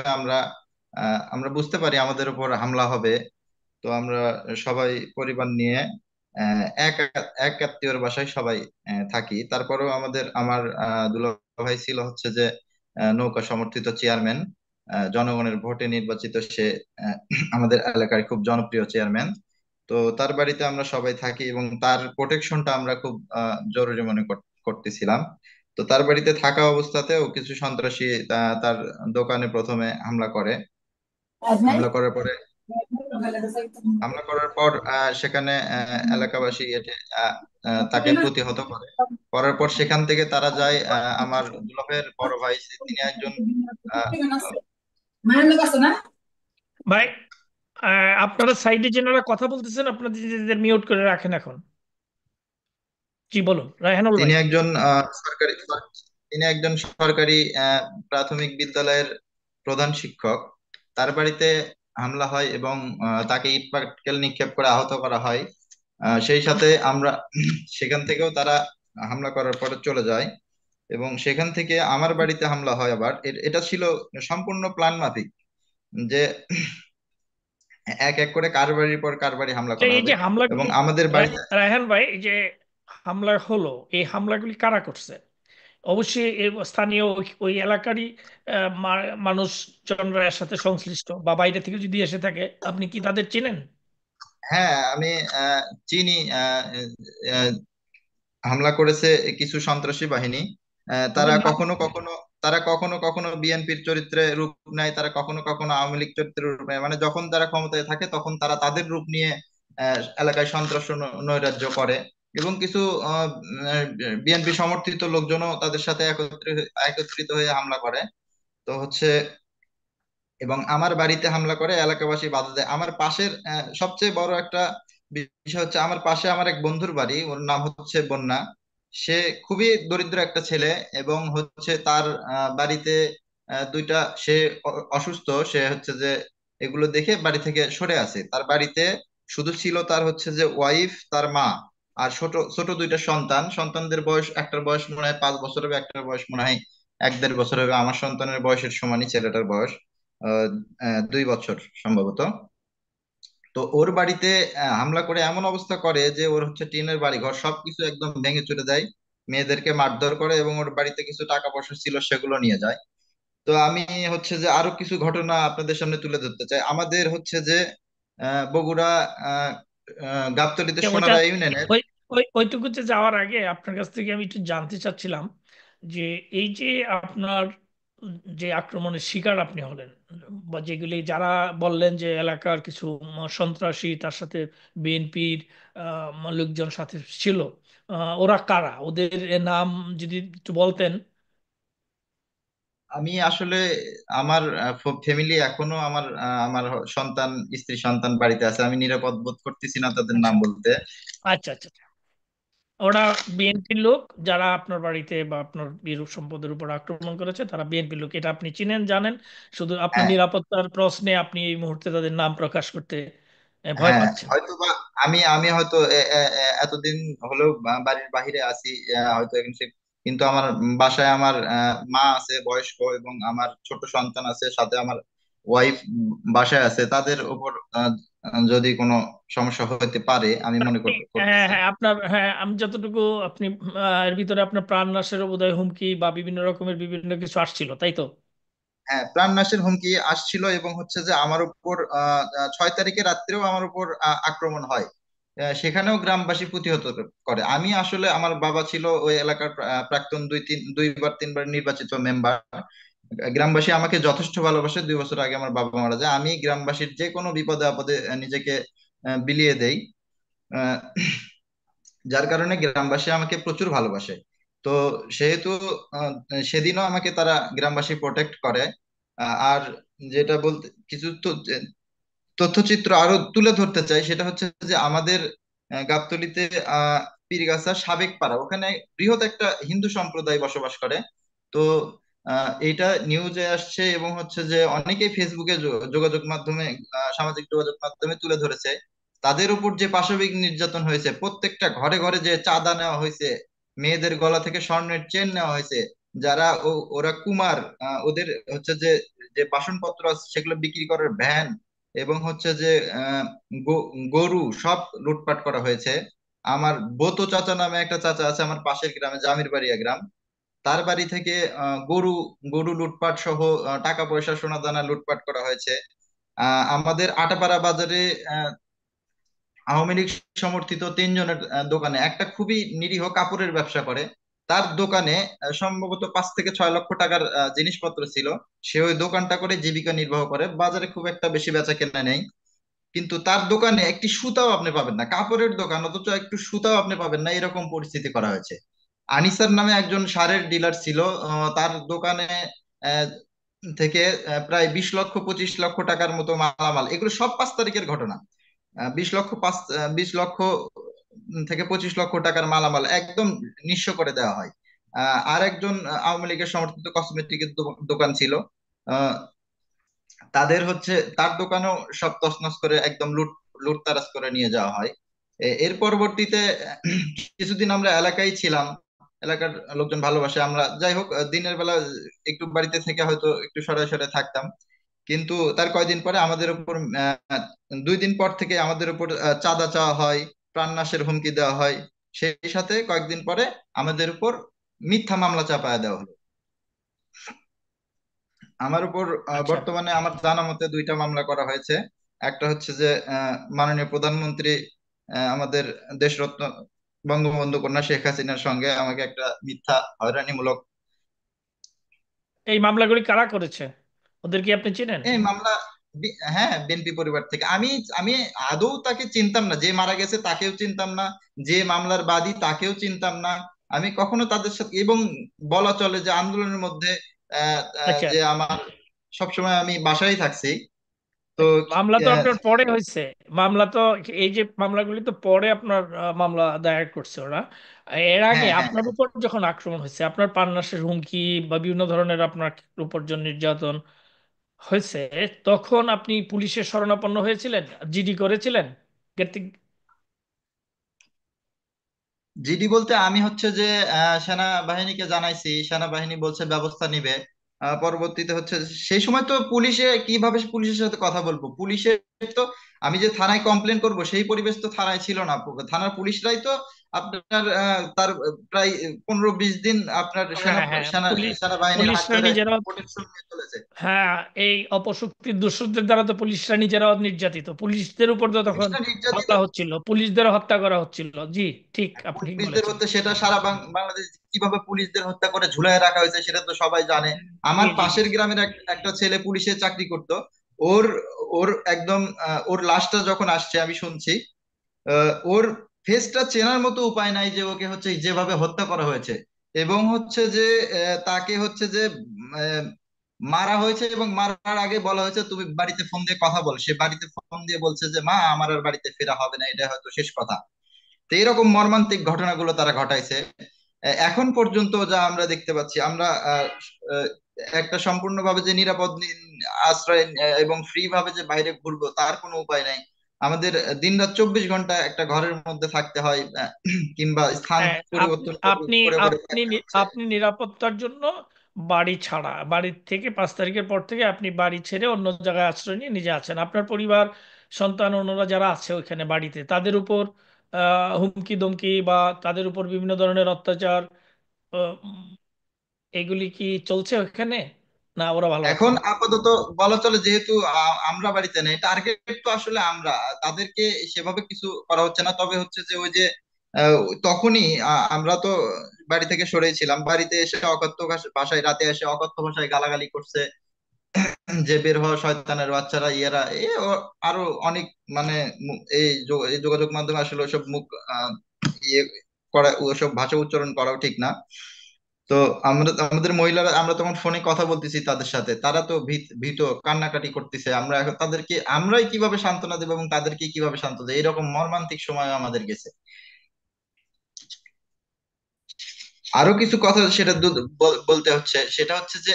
আমরা বুঝতে পারি আমাদের উপর হামলা হবে। তো আমরা সবাই পরিবার নিয়ে এক এক আত্মীয়র বাসায় সবাই থাকি। তারপরেও আমার দুলাভাই ভাই ছিল হচ্ছে যে নৌকা সমর্থিত চেয়ারম্যান, জনগণের ভোটে নির্বাচিত সে। আহ, আমাদের এলাকার খুব জনপ্রিয় চেয়ারম্যান। তো তার বাড়িতে আমরা সবাই থাকি এবং তার প্রোটেকশনটা আমরা খুব জরুরি মনে করতেছিলাম। তো তার বাড়িতে থাকা অবস্থাতেও কিছু সন্ত্রাসী তার দোকানে প্রথমে হামলা করে। হামলা করার পরে হামলা করার পর সেখানে এলাকাবাসী আহ, তাকে প্রতিহত করে। করার পর সেখান থেকে তারা যায় আমার দুলাভাইয়ের বড় ভাই, তিনি একজন আহ, ভাই, আপনারা সাইডে যেনারা কথা বলতেছেন আপনাদের নিজেদের মিউট করে রাখেন এখন। জি বলুন রায়হানুল তিনি ভাই। একজন সরকারি প্রাথমিক বিদ্যালয়ের প্রধান শিক্ষক। তার বাড়িতে হামলা হয় এবং তাকে ইট পাটকেল নিক্ষেপ করে আহত করা হয়। সেই সাথে আমরা সেখান থেকেও তারা হামলা করার পরে চলে যায় এবং সেখান থেকে আমার বাড়িতে হামলা হয় আবার। এটা ছিল সম্পূর্ণ প্ল্যান মাফিক যে এক এক করে কার বাড়ির পর কার বাড়ি হামলা আচ্ছা, করা এই হবে। যে এবং হামলাগুলি, আমাদের বাড়িতে রায়হান ভাই, এই যে হামলা হলো, এই হামলাগুলি কারা করছে? অবশ্যই এই স্থানীয় ওই এলাকারই মানুষজনরা এর সাথে সংশ্লিষ্ট, বা বাইরে থেকে যদি এসে থাকে আপনি কি তাদের চেনেন? হ্যাঁ, আমি চিনি। আহ, হামলা করেছে কিছু সন্ত্রাসী বাহিনী। তাদের নাম? তারা কখনো কখনো বিএনপির চরিত্রে রূপ নেয়, তারা কখনো কখনো আওয়ামী লীগ চরিত্রে রূপ নেয়। মানে যখন তারা ক্ষমতায় থাকে তখন তারা তাদের রূপ নিয়ে এলাকায় সন্ত্রাস ও নৈরাজ্য করে। এবং কিছু বিএনপি সমর্থিত লোকজনও তাদের সাথে একত্রিত হয়ে হামলা করে। তো হচ্ছে এবং আমার বাড়িতে হামলা করে, এলাকাবাসী বাধা দেয়। আমার পাশের সবচেয়ে বড় একটা বিষয় হচ্ছে আমার পাশে আমার এক বন্ধুর বাড়ি, ওর নাম হচ্ছে বন্যা। সে খুবই দরিদ্র একটা ছেলে এবং হচ্ছে তার বাড়িতে দুইটা, সে অসুস্থ। সে হচ্ছে যে এগুলো দেখে বাড়ি থেকে সরে আসে। তার বাড়িতে শুধু ছিল তার হচ্ছে যে ওয়াইফ, তার মা, আর ছোট ছোট দুইটা সন্তান। সন্তানদের বয়স, একটার বয়স মনে হয় 5 বছর হবে, একটার বয়স মনে হয় 1-1.5 বছর হবে। আমার সন্তানের বয়সের সমানই ছেলেটার বয়স, আহ, 2 বছর সম্ভবত। তো ওর বাড়িতে হামলা করে এমন অবস্থা করে যে ওর হচ্ছে টিনের বাড়ি ঘর সবকিছু একদম ভেঙে চুরে দেয়, মেয়েদেরকে মারধর করে এবং ওর বাড়িতে কিছু টাকা পয়সা ছিল সেগুলো নিয়ে যায়। তো আমি হচ্ছে যে আরো কিছু ঘটনা আপনাদের সামনে তুলে ধরতে চাই। আমাদের হচ্ছে যে বগুড়া আহ গাবতলীতে যে ওইটা, সোনারা ইউনিয়নের। ওই ওইটুকুতে যাওয়ার আগে আপনার কাছ থেকে আমি একটু জানতে চাচ্ছিলাম যে এই যে আপনার যে আক্রমণের শিকার আপনি হলেন, বা যেগুলি যারা বললেন যে এলাকার কিছু সন্ত্রাসী তার সাথে বিএনপির লোকজন সাথে ছিল, ওরা কারা? ওদের নাম যদি একটু বলতেন। আমি আসলে আমার ফ্যামিলি এখনো আমার সন্তান, স্ত্রী সন্তান বাড়িতে আছে। আমি নিরাপদ বোধ করতেছি না তাদের আচ্ছা নাম বলতে। আচ্ছা আচ্ছা আচ্ছা। ওরা বিএনপির লোক যারা আপনার বাড়িতে বা আপনার বিরূপ সম্পদের উপর আক্রমণ করেছে, তারা বিএনপির লোক, এটা আপনি চিনেন, জানেন। শুধু আপনার হ্যাঁ, নিরাপত্তার প্রশ্নে আপনি এই মুহূর্তে তাদের নাম প্রকাশ করতে ভয় হ্যাঁ, পাচ্ছেন। হয়তো বা আমি হয়তো এতদিন হলেও বাড়ির বাহিরে আছি, হয়তো এখন কিন্তু আমার বাসায় আমার মা আছে বয়স্ক এবং আমার ছোট সন্তান আছে, সাথে আমার ওয়াইফ বাসায় আছে। তাদের উপর যদি কোনো সমস্যা হতে পারে আমি মনে হ্যাঁ করতেছি। হ্যাঁ, আপনার, হ্যাঁ, আমি যতটুকু আপনি এর ভিতরে আপনার প্রাণনাশের বোধহয় হুমকি বা বিভিন্ন রকমের বিভিন্ন কিছু আসছিল, তাই তো? হ্যাঁ, প্রাণনাশের হুমকি আসছিল এবং হচ্ছে যে আমার উপর 6 তারিখে রাত্রেও আমার উপর আক্রমণ হয়। সেখানেও গ্রামবাসী প্রতিহত করে। আমি আসলে, আমার বাবা ছিল ওই এলাকার প্রাক্তন 2-3 2বার 3বার নির্বাচিত মেম্বার। গ্রামবাসী আমাকে যথেষ্ট ভালোবাসে। 2 বছর আগে আমার বাবা মারা যায়। আমি গ্রামবাসীর যে কোনো বিপদে আপদে নিজেকে বিলিয়ে দেই। আহ, যার কারণে গ্রামবাসী আমাকে প্রচুর ভালোবাসে। তো সেহেতু আহ, সেদিনও আমাকে তারা গ্রামবাসী প্রোটেক্ট করে। আর যেটা বলতে কিছু তথ্যচিত্র আরো তুলে ধরতে চাই, সেটা হচ্ছে যে আমাদের গাবতলীতে পীরগাছা সাবেক পাড়া, ওখানে বৃহৎ একটা হিন্দু সম্প্রদায় বসবাস করে। তো এটা নিউজে আসছে এবং হচ্ছে যে অনেকেই ফেসবুকে যোগাযোগ মাধ্যমে, সামাজিক যোগাযোগ মাধ্যমে তুলে ধরেছে তাদের উপর যে পাশবিক নির্যাতন হয়েছে। প্রত্যেকটা ঘরে ঘরে যে চাঁদা নেওয়া হয়েছে, মেয়েদের গলা থেকে স্বর্ণের চেন নেওয়া হয়েছে। যারা ওরা কুমার, ওদের হচ্ছে যে যে বাসনপত্র আছে সেগুলো বিক্রি করার ভ্যান এবং হচ্ছে যে আহ, গরু সব লুটপাট করা হয়েছে। আমার বোতো চাচা নামে একটা চাচা আছে আমার পাশের গ্রামে, জামির বাড়িয়া গ্রাম। তার বাড়ি থেকে গরু গরু লুটপাট সহ টাকা পয়সা সোনা দানা লুটপাট করা হয়েছে। আমাদের আটাপাড়া বাজারে আওয়ামী লীগ সমর্থিত তিনজনের দোকানে, একটা খুবই নিরীহ কাপড়ের ব্যবসা করে, তার দোকানে সম্ভবত 5 থেকে 6 লক্ষ টাকার জিনিসপত্র ছিল। সে ওই দোকানটা করে জীবিকা নির্বাহ করে, বাজারে খুব একটা বেশি বেচা কেনা নেই, কিন্তু তার দোকানে একটি সুতাও আপনি পাবেন না, কাপড়ের দোকান অথচ একটু সুতাও আপনি পাবেন না, এরকম পরিস্থিতি করা হয়েছে। আনিসার নামে একজন সারের ডিলার ছিল, তার দোকানে আহ, থেকে প্রায় 20 লক্ষ 25 লক্ষ টাকার মতো মালামাল, এগুলো সব 5 তারিখের ঘটনা। 20 লক্ষ থেকে 25 লক্ষ টাকার মালামাল একদম নিঃস্ব করে দেওয়া হয়। আর একজন আওয়ামী লীগের সমর্থিত কসমেটিকের দোকান ছিল, আহ, তাদের হচ্ছে তার দোকানেও সব তছনছ করে একদম লুটতারাজ করে নিয়ে যাওয়া হয়। এর পরবর্তীতে কিছুদিন আমরা এলাকায় ছিলাম, এলাকার লোকজন ভালোবাসে, আমরা যাই হোক দিনের বেলা একটু বাড়িতে থেকে হয়তো একটু সরাসরি সরে থাকতাম। কিন্তু তার কয়দিন পরে আমাদের উপর 2 দিন পর থেকে আমাদের উপর চাঁদা চাওয়া হয়, প্রাণনাশের হুমকি দেওয়া হয়। সেই সাথে কয়েকদিন পরে আমাদের উপর মিথ্যা মামলা চাপায়া দেওয়া হলো। আমার উপর আচ্ছা। বর্তমানে আমার জানা মতে 2টা মামলা করা হয়েছে। একটা হচ্ছে যে মাননীয় প্রধানমন্ত্রী, আমাদের দেশরত্ন বঙ্গবন্ধু কন্যা শেখ হাসিনার সঙ্গে আমাকে একটা মিথ্যা হয়রানিমূলক। এই মামলাগুলি কারা করেছে, ওদের কি আপনি চেনেন? এই মামলা হ্যাঁ, বিএনপি পরিবার থেকে। আমি আমি আদৌ তাকে চিনতাম না, যে মারা গেছে তাকেও চিনতাম না, যে মামলার বাদী তাকেও চিনতাম না। আমি কখনো তাদের সাথে, এবং বলা চলে যে আন্দোলনের মধ্যে আচ্ছা। যে আমার সবসময় আমি বাসায় থাকছি। তো মামলা তো আহ, আপনার পরে হয়েছে। মামলা তো, এই যে মামলাগুলি তো পরে আপনার মামলা দায়ের করছে ওরা। এর আগে হ্যাঁ হ্যাঁ আপনার উপর যখন আক্রমণ হয়েছে, আপনার প্রাণনাশের হুমকি বা বিভিন্ন ধরনের আপনার উপর যে নির্যাতন হয়েছে, তখন আপনি পুলিশের শরণাপন্ন হয়েছিলেন, জিডি করেছিলেন? জিডি বলতে আমি হচ্ছে যে সেনাবাহিনীকে জানাইছি, সেনাবাহিনী বলছে ব্যবস্থা নিবে। পরবর্তীতে হচ্ছে সেই সময় তো পুলিশে কিভাবে পুলিশের সাথে কথা বলবো, পুলিশের তো আমি যে থানায় কমপ্লেন করব সেই পরিবেশ তো থানায় ছিল না। থানার পুলিশরাই তো আপনার তার প্রায় 15-20 দিন আপনার হ্যাঁ, হ্যাঁ, সেনাবাহিনীর হাত পুলিশরা ধরে নিজেরা। প্রোটেকশন নিয়ে চলেছে। হ্যাঁ, এই অপশক্তির দস্যুদের দ্বারা তো পুলিশরা নিজেরাও নির্যাতিত, পুলিশদের উপর তো তখন পুলিশরা নির্যাতিত, হামলা হচ্ছিল, পুলিশদের হত্যা করা হচ্ছিল। জি, ঠিক, আপনি ঠিক পুলিশদের বলেছেন। হত্যা সেটা সারা বাংলাদেশ কিভাবে পুলিশদের হত্যা করে ঝুলায় রাখা হয়েছে সেটা তো সবাই জানে। জি, আমার জি, জি। পাশের গ্রামের একটা ছেলে পুলিশে চাকরি করত, ওর ওর একদম ওর লাশটা যখন আসছে আমি শুনছি, ওর ফেসটা চেনার মতো উপায় নাই, যে ওকে হচ্ছে যেভাবে হত্যা করা হয়েছে, এবং হচ্ছে যে তাকে হচ্ছে যে আহ, মারা হয়েছে, এবং মারার আগে বলা হয়েছে তুমি বাড়িতে ফোন দিয়ে কথা বল। সে বাড়িতে ফোন দিয়ে বলছে যে মা আমার আর বাড়িতে ফেরা হবে না, এটা হয়তো শেষ কথা। তো এরকম মর্মান্তিক ঘটনাগুলো তারা ঘটাইছে। এখন পর্যন্ত যা আমরা দেখতে পাচ্ছি, আমরা আহ, একটা সম্পূর্ণভাবে যে নিরাপদ আশ্রয় এবং ফ্রি ভাবে যে বাইরে ঘুরবো তার কোনো উপায় নাই। আমাদের দিনরাত 24 ঘন্টা একটা ঘরের মধ্যে থাকতে হয়, কিংবা স্থান হ্যাঁ, পরিবর্তন আপনি করে করে আপনি থাকতে নি- হচ্ছে। আপনি নিরাপত্তার জন্য বাড়ি ছাড়া, বাড়ির থেকে 5 তারিখের পর থেকে আপনি বাড়ি ছেড়ে অন্য জায়গায় আশ্রয় নিয়ে নিজে আছেন। আপনার পরিবার, সন্তান, অন্যরা যারা আছে ওইখানে বাড়িতে, তাদের উপর হুমকি দমকি বা তাদের উপর বিভিন্ন ধরনের অত্যাচার, আহ, এগুলি কি চলছে ওখানে, না ওরা ভালো আছে? এখন আপাতত বলা চলে, যেহেতু আমরা বাড়িতে নেই, টার্গেট তো আসলে আমরা, তাদেরকে সেভাবে কিছু করা হচ্ছে না। তবে হচ্ছে যে ওই যে আহ, তখনই আমরা তো বাড়ি থেকে সরেই ছিলাম, বাড়িতে এসে অকথ্য ভাষায় রাতে এসে অকথ্য ভাষায় গালাগালি করছে, যে বের হওয়া শয়তানের বাচ্চারা ইয়েরা আরো অনেক, মানে এই যোগাযোগ মাধ্যমে আসলে ওসব মুখ ইয়ে করা, ওসব ভাষা উচ্চারণ করাও ঠিক না। তো আমাদের মহিলারা, আমরা তখন ফোনে কথা বলতেছি তাদের সাথে, তারা তো ভীত কান্নাকাটি করতেছে। আমরা এখন তাদেরকে আমরাই কিভাবে সান্ত্বনা দেবো এবং তাদেরকে কিভাবে সান্ত্বনা দেবো, এরকম মর্মান্তিক সময় আমাদের গেছে। আরো কিছু কথা সেটা বলতে হচ্ছে, সেটা হচ্ছে যে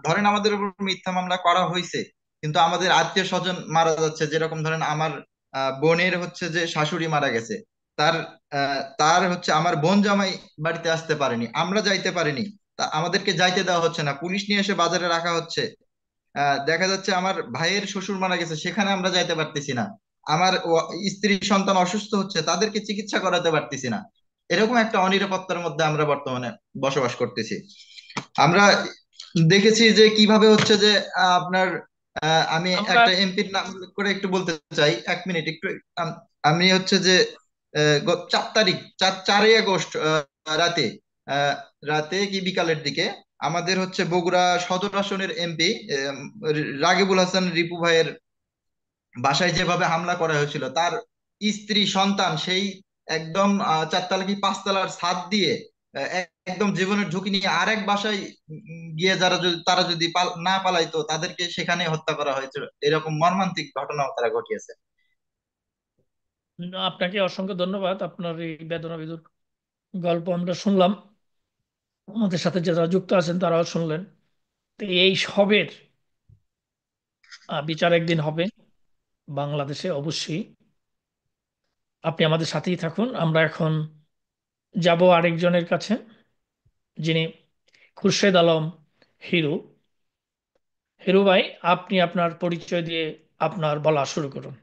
ধরেন আমাদের উপর মিথ্যা মামলা করা হয়েছে, কিন্তু আমাদের আত্মীয় স্বজন মারা যাচ্ছে। যেরকম ধরেন আমার বোনের হচ্ছে যে শাশুড়ি মারা গেছে, তার হচ্ছে আমার বোন জামাই বাড়িতে আসতে পারেনি, আমরা যাইতে পারিনি, তা আমাদেরকে যাইতে দেওয়া হচ্ছে না, পুলিশ নিয়ে এসে বাজারে রাখা হচ্ছে। দেখা যাচ্ছে আমার ভাইয়ের শ্বশুর মারা গেছে, সেখানে আমরা যাইতে পারতেছি না। আমার স্ত্রী সন্তান অসুস্থ হচ্ছে, তাদেরকে চিকিৎসা করাতে পারতেছি না। এরকম একটা অনিরাপত্তার মধ্যে আমরা বর্তমানে বসবাস করতেছি। আমরা দেখেছি যে কিভাবে হচ্ছে যে আপনার আমি আমরা একটা এমপির নাম উল্লেখ করে একটু বলতে চাই, 1 মিনিট একটু। আমি হচ্ছে যে 4 তারিখ, 4ই আগস্ট রাতে, আহ, রাতে কি বিকালের দিকে আমাদের হচ্ছে বগুড়া সদর আসনের এমপি রাগিবুল হাসান রিপু ভাইয়ের বাসায় যেভাবে হামলা করা হয়েছিল, তার স্ত্রী সন্তান সেই একদম 4 তলা কি 5 তলার ছাদ দিয়ে একদম জীবনের ঝুঁকি নিয়ে আরেক বাসায় গিয়ে যারা যদি তারা যদি না পালাইতো তাদেরকে সেখানে হত্যা করা হয়েছিল। এরকম মর্মান্তিক ঘটনাও তারা ঘটিয়েছে। আপনাকে অসংখ্য ধন্যবাদ, আপনার এই বেদনা বিধুর গল্প আমরা শুনলাম, আমাদের সাথে যারা যুক্ত আছেন তারাও শুনলেন। তো এই সবের বিচার একদিন হবে বাংলাদেশে অবশ্যই। আপনি আমাদের সাথেই থাকুন। আমরা এখন যাব আরেকজনের কাছে, যিনি খুরশেদ আলম হিরু। হিরু ভাই, আপনি আপনার পরিচয় দিয়ে আপনার বলা শুরু করুন।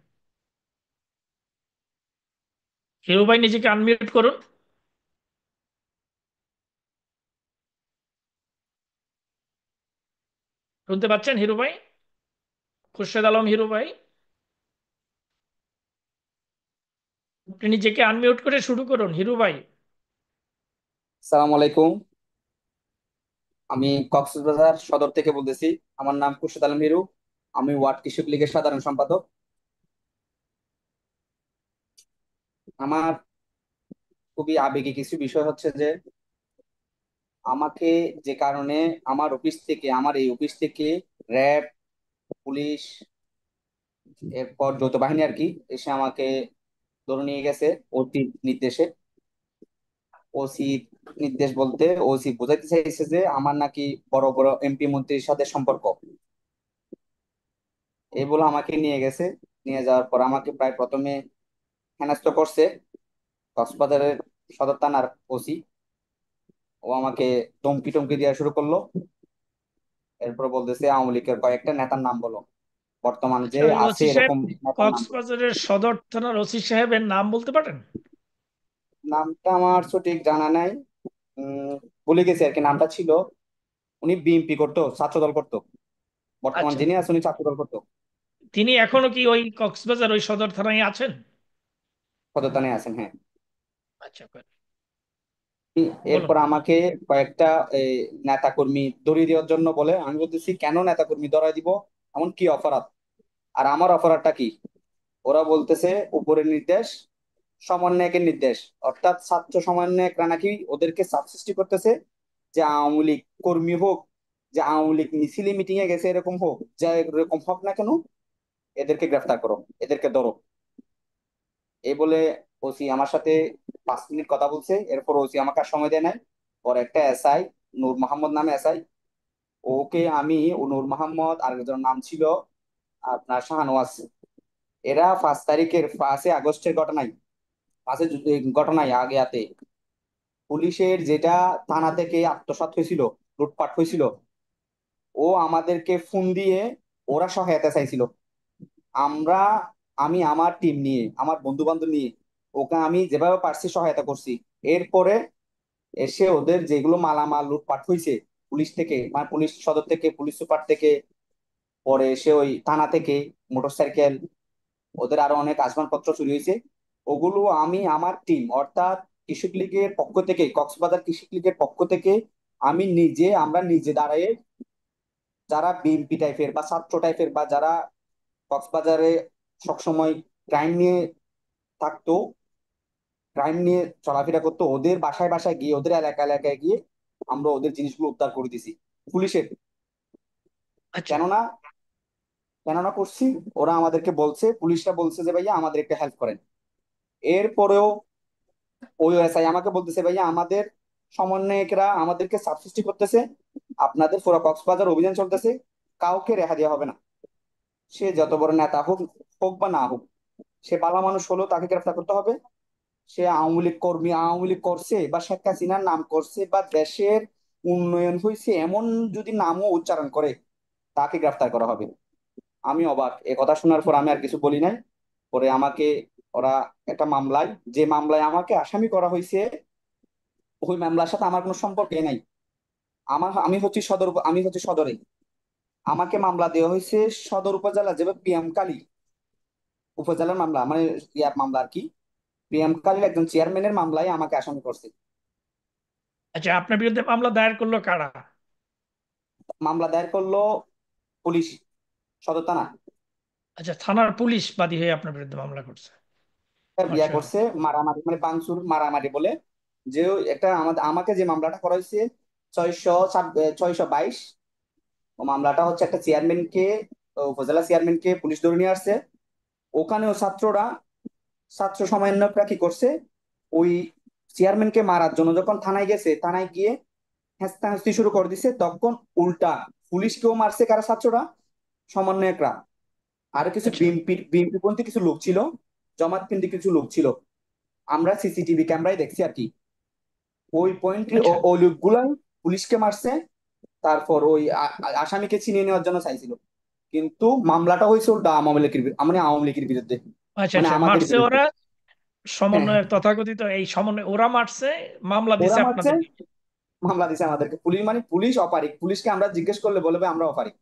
হিরু ভাই, নিজেকে আনমিউট করুন। শুনতে পাচ্ছেন হিরু ভাই? খুরশেদ আলম হিরু ভাই, আপনি নিজেকে আনমিউট করে শুরু করুন হিরু ভাই। সালাম আলাইকুম। আমি কক্সবাজার সদর থেকে বলতেছি। আমার নাম খুরশেদ আলম হিরু। আমি ওয়ার্ড কৃষক লীগের সাধারণ সম্পাদক। আমার খুবই আবেগী কিছু বিষয় হচ্ছে যে আমাকে যে কারণে আমার এই অফিস থেকে র্যাব, পুলিশ, এরপর যৌথ বাহিনী আর কি এসে আমাকে ধরে নিয়ে গেছে ওসি নির্দেশে। ওসি নির্দেশ বলতে ওসি বোঝাইতে চাইছে যে আমার নাকি বড় বড় এমপি মন্ত্রীর সাথে সম্পর্ক, এই বলে আমাকে নিয়ে গেছে। নিয়ে যাওয়ার পর আমাকে প্রায় প্রথমে হেনস্থা করছে কক্সবাজারের সদর থানার ওসি। ও আমাকে ধমকি টমকি দেওয়া শুরু করলো। এরপর বলতেছে আওয়ামী লীগের কয়েকটা নেতার নাম বলো, বর্তমান যে আচ্ছা, ওই আছে ওসি সাহেব, এরকম নেতার নাম বলো। কক্সবাজারের সদর থানার ওসি সাহেবের নাম বলতে পারেন? নামটা আমার সঠিক জানা নাই। উম ভুলে গেছি আর কি নামটা ছিল। উনি বিএনপি করতো, ছাত্রদল করতো। বর্তমান আচ্ছা, যিনি আছে উনি ছাত্রদল করতো। তিনি এখনো কি ওই কক্সবাজার ওই সদর থানায় আছেন? সদর থানায় আছেন, হ্যাঁ। আচ্ছা, বলুন। এরপর আমাকে কয়েকটা এই, নেতা কর্মী ধরিয়ে দেওয়ার জন্য বলে। আমি বলতেছি কেন নেতা কর্মী ধরাই দিব, এমন কি অপরাধ, আর আমার অপরাধটা কি? ওরা বলতেছে উপরের নির্দেশ, সমন্বয়কের নির্দেশ, অর্থাৎ ছাত্র সমন্বয়করা নাকি ওদেরকে চাপ সৃষ্টি করতেছে যে আওয়ামী লীগ কর্মী হোক, যে আওয়ামী লীগ মিছিলে মিটিং এ গেছে এরকম হোক, যা এরকম হোক না কেন, এদেরকে গ্রেফতার করো, এদেরকে ধরো। এই বলে ওসি আমার সাথে 5 মিনিট কথা বলছে। এরপর ওসি আমাকে আর সময় দেয় নাই। পরে একটা এসআই, নূর মোহাম্মদ নামে এসআই, ওকে আমি, ও নূর মোহাম্মদ আর একজনের নাম ছিল আপনার শাহনওয়াজ, এরা 5 তারিখের 5 আগস্টের ঘটনায়, ঘটনায় আগে পুলিশের যেটা থানা থেকে আত্মসাৎ হয়েছিল, লুটপাট হয়েছিল, ও আমাদেরকে ফোন দিয়ে ওরা সহায়তা চাইছিল। আমরা, আমি আমার টিম নিয়ে, আমার বন্ধু বান্ধব নিয়ে ওকে আমি যেভাবে পারছি সহায়তা করছি। এরপরে এসে ওদের যেগুলো মালামাল লুটপাট হয়েছে পুলিশ থেকে, মানে পুলিশ সদর থেকে, পুলিশ সুপার থেকে, পরে এসে ওই থানা থেকে মোটরসাইকেল, ওদের আরো অনেক আসবাবপত্র চুরি হয়েছে। ওগুলো আমি আমার টিম অর্থাৎ কৃষক লীগের পক্ষ থেকে, কক্সবাজার কৃষক লীগের পক্ষ থেকে আমরা নিজে দাঁড়ায়ে, যারা বিএনপি টাইপের বা ছাত্র টাইপের বা যারা কক্সবাজারে সবসময় ক্রাইম নিয়ে থাকতো, ক্রাইম নিয়ে চলাফেরা করতো, ওদের বাসায় বাসায় গিয়ে, ওদের এলাকা এলাকায় গিয়ে আমরা ওদের জিনিসগুলো উদ্ধার করে দিছি পুলিশের। আচ্ছা, কেননা কেননা করছি, ওরা আমাদেরকে বলছে, পুলিশরা বলছে যে ভাইয়া আমাদের একটা হেল্প করেন। এরপরেও ওই এসআই আমাকে বলতেছে ভাইয়া আমাদের সমন্বয়করা আমাদেরকে চাপ সৃষ্টি করতেছে, আপনাদের পুরো কক্সবাজার অভিযান চলতেছে, কাউকে রেহা দেওয়া হবে না। সে যত বড় নেতা হোক, হোক বা না হোক, সে ভালো মানুষ হলেও তাকে গ্রেফতার করতে হবে। সে আওয়ামী লীগ কর্মী, আওয়ামী লীগ করছে বা শেখ হাসিনার নাম করছে বা দেশের উন্নয়ন হয়েছে এমন যদি নামও উচ্চারণ করে, তাকে গ্রেফতার করা হবে। আমি অবাক, এ কথা শোনার পর আমি আর কিছু বলি নাই। পরে আমাকে ওরা একটা মামলায়, যে মামলায় আমাকে আসামি করা হয়েছে, ওই মামলার সাথে আমার কোনো সম্পর্কে নাই। আমি হচ্ছি সদরে। আমাকে মামলা দেওয়া হয়েছে সদর উপজেলা, যেভাবে পিএম কালী উপজেলার মামলা, মানে ইয়ার মামলা আর কি। পিএম কালীর একজন চেয়ারম্যানের মামলায় আমাকে আসামি করছে। আচ্ছা, আপনার বিরুদ্ধে মামলা দায়ের করলো কারা? মামলা দায়ের করলো পুলিশ, সদর থানা। আচ্ছা, থানার পুলিশ বাদী হয়ে আপনার বিরুদ্ধে মামলা করছে। বিয়া আচ্ছা। করছে মারামারি, মানে বাংসুর মারামারি বলে। যে একটা আমাকে যে মামলাটা করা হয়েছে 622, ও মামলাটা হচ্ছে একটা চেয়ারম্যানকে, উপজেলা চেয়ারম্যানকে পুলিশ ধরে নিয়ে আসছে। ওখানেও ছাত্র সমন্বয়করা কি করছে, ওই চেয়ারম্যানকে মারার জন্য যখন থানায় গেছে, থানায় গিয়ে হেস্তাহেস্তি শুরু করে দিছে, তখন উল্টা পুলিশকেও মারছে কারা, ছাত্ররা, সমন্বয়করা। আর কিছু আচ্ছা। বিএনপি পন্থী কিছু লোক ছিল, জামাতপন্থী কিছু লোক ছিল। আমরা সিসিটিভি ক্যামেরায় দেখছি আর কি। ওই পয়েন্টে আচ্ছা। ওই লোকগুলাই পুলিশকে মারছে। তারপর ওই আসামিকে ছিনিয়ে নেওয়ার জন্য চাইছিল। কিন্তু মামলাটা হয়েছে উল্টা আওয়ামী লীগের মানে আওয়ামী লীগের বিরুদ্ধে, আচ্ছা। মানে আচ্ছা, আমাদের মারছে বিরুদ্ধে। ওরা, হ্যাঁ, সমন্বয়ের তথাকথিত এই সমন্বয় ওরা মারছে, মামলা ওরা দিছে মারছে, আপনাদের। মামলা দিছে আমাদেরকে। পুলিশ মানে পুলিশ অপারিক, পুলিশকে আমরা জিজ্ঞেস করলে বলবে আমরা অপারিক।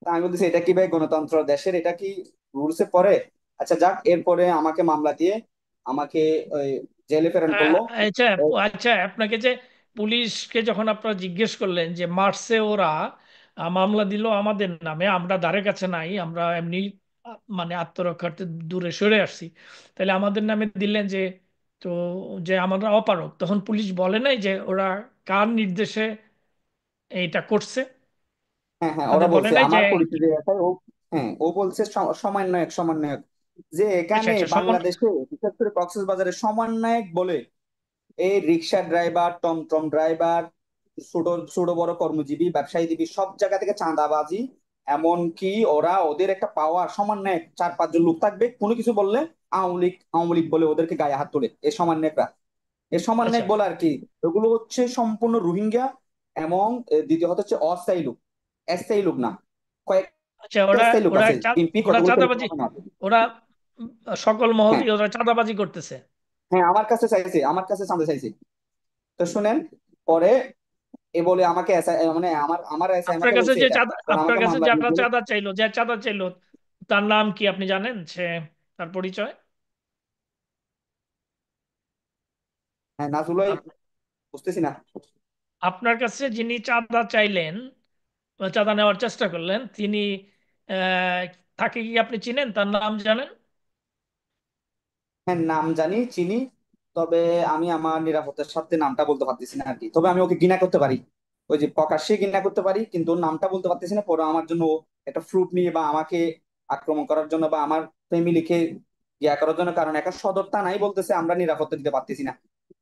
তা আমি বলতেছি এটা কি ভাই গণতন্ত্র দেশের, এটা কি রুলসে পড়ে? আচ্ছা যাক, এরপরে আমাকে মামলা দিয়ে আমাকে ওই জেলে প্রেরণ করলো। আচ্ছা। আচ্ছা, আপনাকে যে পুলিশকে যখন আপনারা জিজ্ঞেস করলেন যে মারছে ওরা, মামলা দিল আমাদের নামে, আমরা ধারে কাছে নাই, আমরা এমনি মানে আত্মরক্ষার্থে দূরে সরে আসছি, তাহলে আমাদের নামে দিলেন যে, তো যে আমরা অপারক, তখন পুলিশ বলে নাই যে ওরা কার নির্দেশে এইটা করছে? হ্যাঁ হ্যাঁ, ওরা আপনাদের বলে বলছে নাই যে আমার পরিচয় যে আছে, ও হ্যাঁ ও বলছে সমন্বয়ক, সমন্বয়ক। যে আচ্ছা। এখানে আচ্ছা, বাংলাদেশে বিশেষ করে কক্সবাজারে সমন্বয়ক বলে এই রিক্সা ড্রাইভার, টমটম ড্রাইভার, ছোট ছোট বড় কর্মজীবী, ব্যবসায়ীজীবী, সব জায়গা থেকে চাঁদাবাজি। এমনকি ওরা ওদের একটা পাওয়ার সমন্বয়ক, 4-5 জন লোক থাকবে, কোনো কিছু বললে আওয়ামী লীগ বলে ওদেরকে গায়ে হাত তোলে এই সমন্বয়করা। এই আচ্ছা। সমন্বয়ক বলে আর কি, ওগুলো হচ্ছে সম্পূর্ণ রোহিঙ্গা। এবং দ্বিতীয়ত হচ্ছে অস্থায়ী লোক, স্থায়ী লোক না। আচ্ছা, কয়েকটা ওরা স্থায়ী লোক ওরা আছে চা- এমপি, ওরা কতগুলো চাঁদাবাজি, পরিকল্পনা আছে। ওরা সকল মহল হ্যাঁ দিয়ে ওরা চাঁদাবাজি করতেছে। হ্যাঁ, আমার কাছে চাইছে, আমার কাছে জানতে চাইছে। তো শুনেন, পরে এ বলে আমাকে মানে আমার এসআই আপনার আমাকে কাছে বলছে যে এটা, চাঁদা, পরে আপনার আমাকে কাছে মামলা দিয়ে যারা দিল। চাঁদা চাইলো, যে চাঁদা চাইলো, তার নাম কি আপনি জানেন? সে, তার পরিচয়? হ্যাঁ নাজুল ভাই, আপ- বুঝতেছি না। আপনার কাছে যিনি চাঁদা চাইলেন বা চাঁদা নেওয়ার চেষ্টা করলেন, তিনি আহ, তাকে কি আপনি চিনেন? তার নাম জানেন? হ্যাঁ নাম জানি, চিনি। তবে আমি আমার নিরাপত্তার স্বার্থে নামটা বলতে পারতেছি না আর কি। তবে আমি ওকে ঘৃণা করতে পারি, ওই যে প্রকাশ্যে ঘৃণা করতে পারি, কিন্তু ওর নামটা বলতে পারতেছি না। পরে আমার জন্য ও একটা ফ্রুট নিয়ে বা আমাকে আক্রমণ করার জন্য বা আমার ফ্যামিলিকে ইয়া করার জন্য, কারণ একটা সদর থানাই বলতেছে আমরা নিরাপত্তা দিতে পারতেছি না,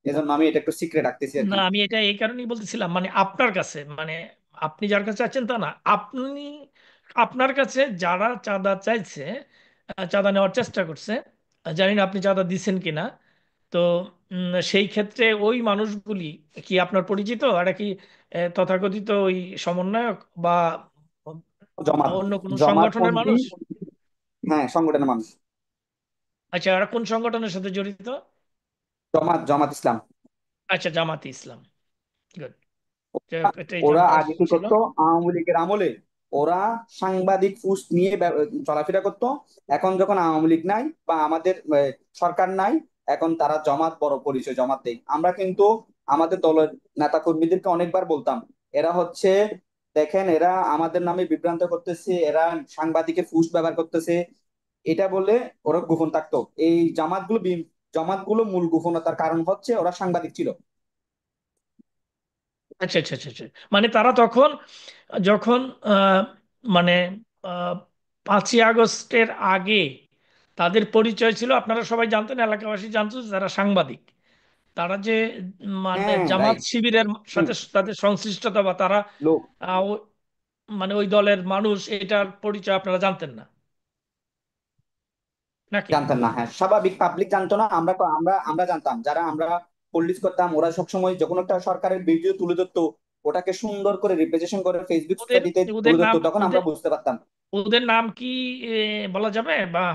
এজন্য আমি এটা একটু সিক্রেট রাখতেছি আর না, কি। আমি এটা এই কারণেই বলতেছিলাম, মানে আপনার কাছে, মানে আপনি যার কাছে আছেন তা না, আপনি, আপনার কাছে যারা চাঁদা চাইছে, চাঁদা নেওয়ার চেষ্টা করছে, জানি না আপনি চাঁদা দিচ্ছেন কিনা, তো সেই ক্ষেত্রে ওই মানুষগুলি কি আপনার পরিচিত? আর কি তথাকথিত ওই সমন্বয়ক বা জমাত, অন্য কোনো সংগঠনের জমাতপন্থী। মানুষ? হ্যাঁ, সংগঠনের মানুষ। আচ্ছা, আর কোন সংগঠনের সাথে জড়িত? জমাত ইসলাম। আচ্ছা, জামাতে ইসলাম। গুড। এটাই ওরা জানবার আগে কি ছিল। করতো, আওয়ামী লীগের আমলে ওরা সাংবাদিক পোস্ট নিয়ে চলাফেরা করতো। এখন যখন আওয়ামী লীগ নাই বা আমাদের সরকার নাই, এখন তারা জমাত বড় পরিচয় জমাত দেয়। আমরা কিন্তু আমাদের দলের নেতা কর্মীদেরকে অনেকবার বলতাম, এরা হচ্ছে, দেখেন এরা আমাদের নামে বিভ্রান্ত করতেছে, এরা সাংবাদিকের পোস্ট ব্যবহার করতেছে, এটা বলে ওরা গোপন থাকতো। এই জামাতগুলো মূল গোপনতার কারণ হচ্ছে ওরা সাংবাদিক ছিল। আচ্ছা। আচ্ছা। আচ্ছা। আচ্ছা। মানে তারা তখন, যখন মানে আহ, 5ই আগস্টের আগে তাদের পরিচয় ছিল, আপনারা সবাই জানতেন, এলাকাবাসী জানতো যে তারা সাংবাদিক। তারা যে মানে হ্যাঁ জামাত রাইট। শিবিরের সাথে তাদের সংশ্লিষ্টতা বা তারা লোক আহ, ও- মানে ওই দলের মানুষ, এটার পরিচয় আপনারা জানতেন না নাকি? জানতেন না, হ্যাঁ স্বাভাবিক, পাবলিক জানতো না। আমরা জানতাম, যারা আমরা পলিটিক্স করতাম, ওরা সবসময় যখন একটা সরকারের ভিডিও তুলে ধরতো, ওটাকে সুন্দর করে রিপ্রেজেন্টেশন করে ফেসবুক ওদের স্ট্যাটিতে ওদের তুলে নাম, ধরতো, তখন আমরা ওদের বুঝতে পারতাম। ওদের নাম কি বলা যাবে, বা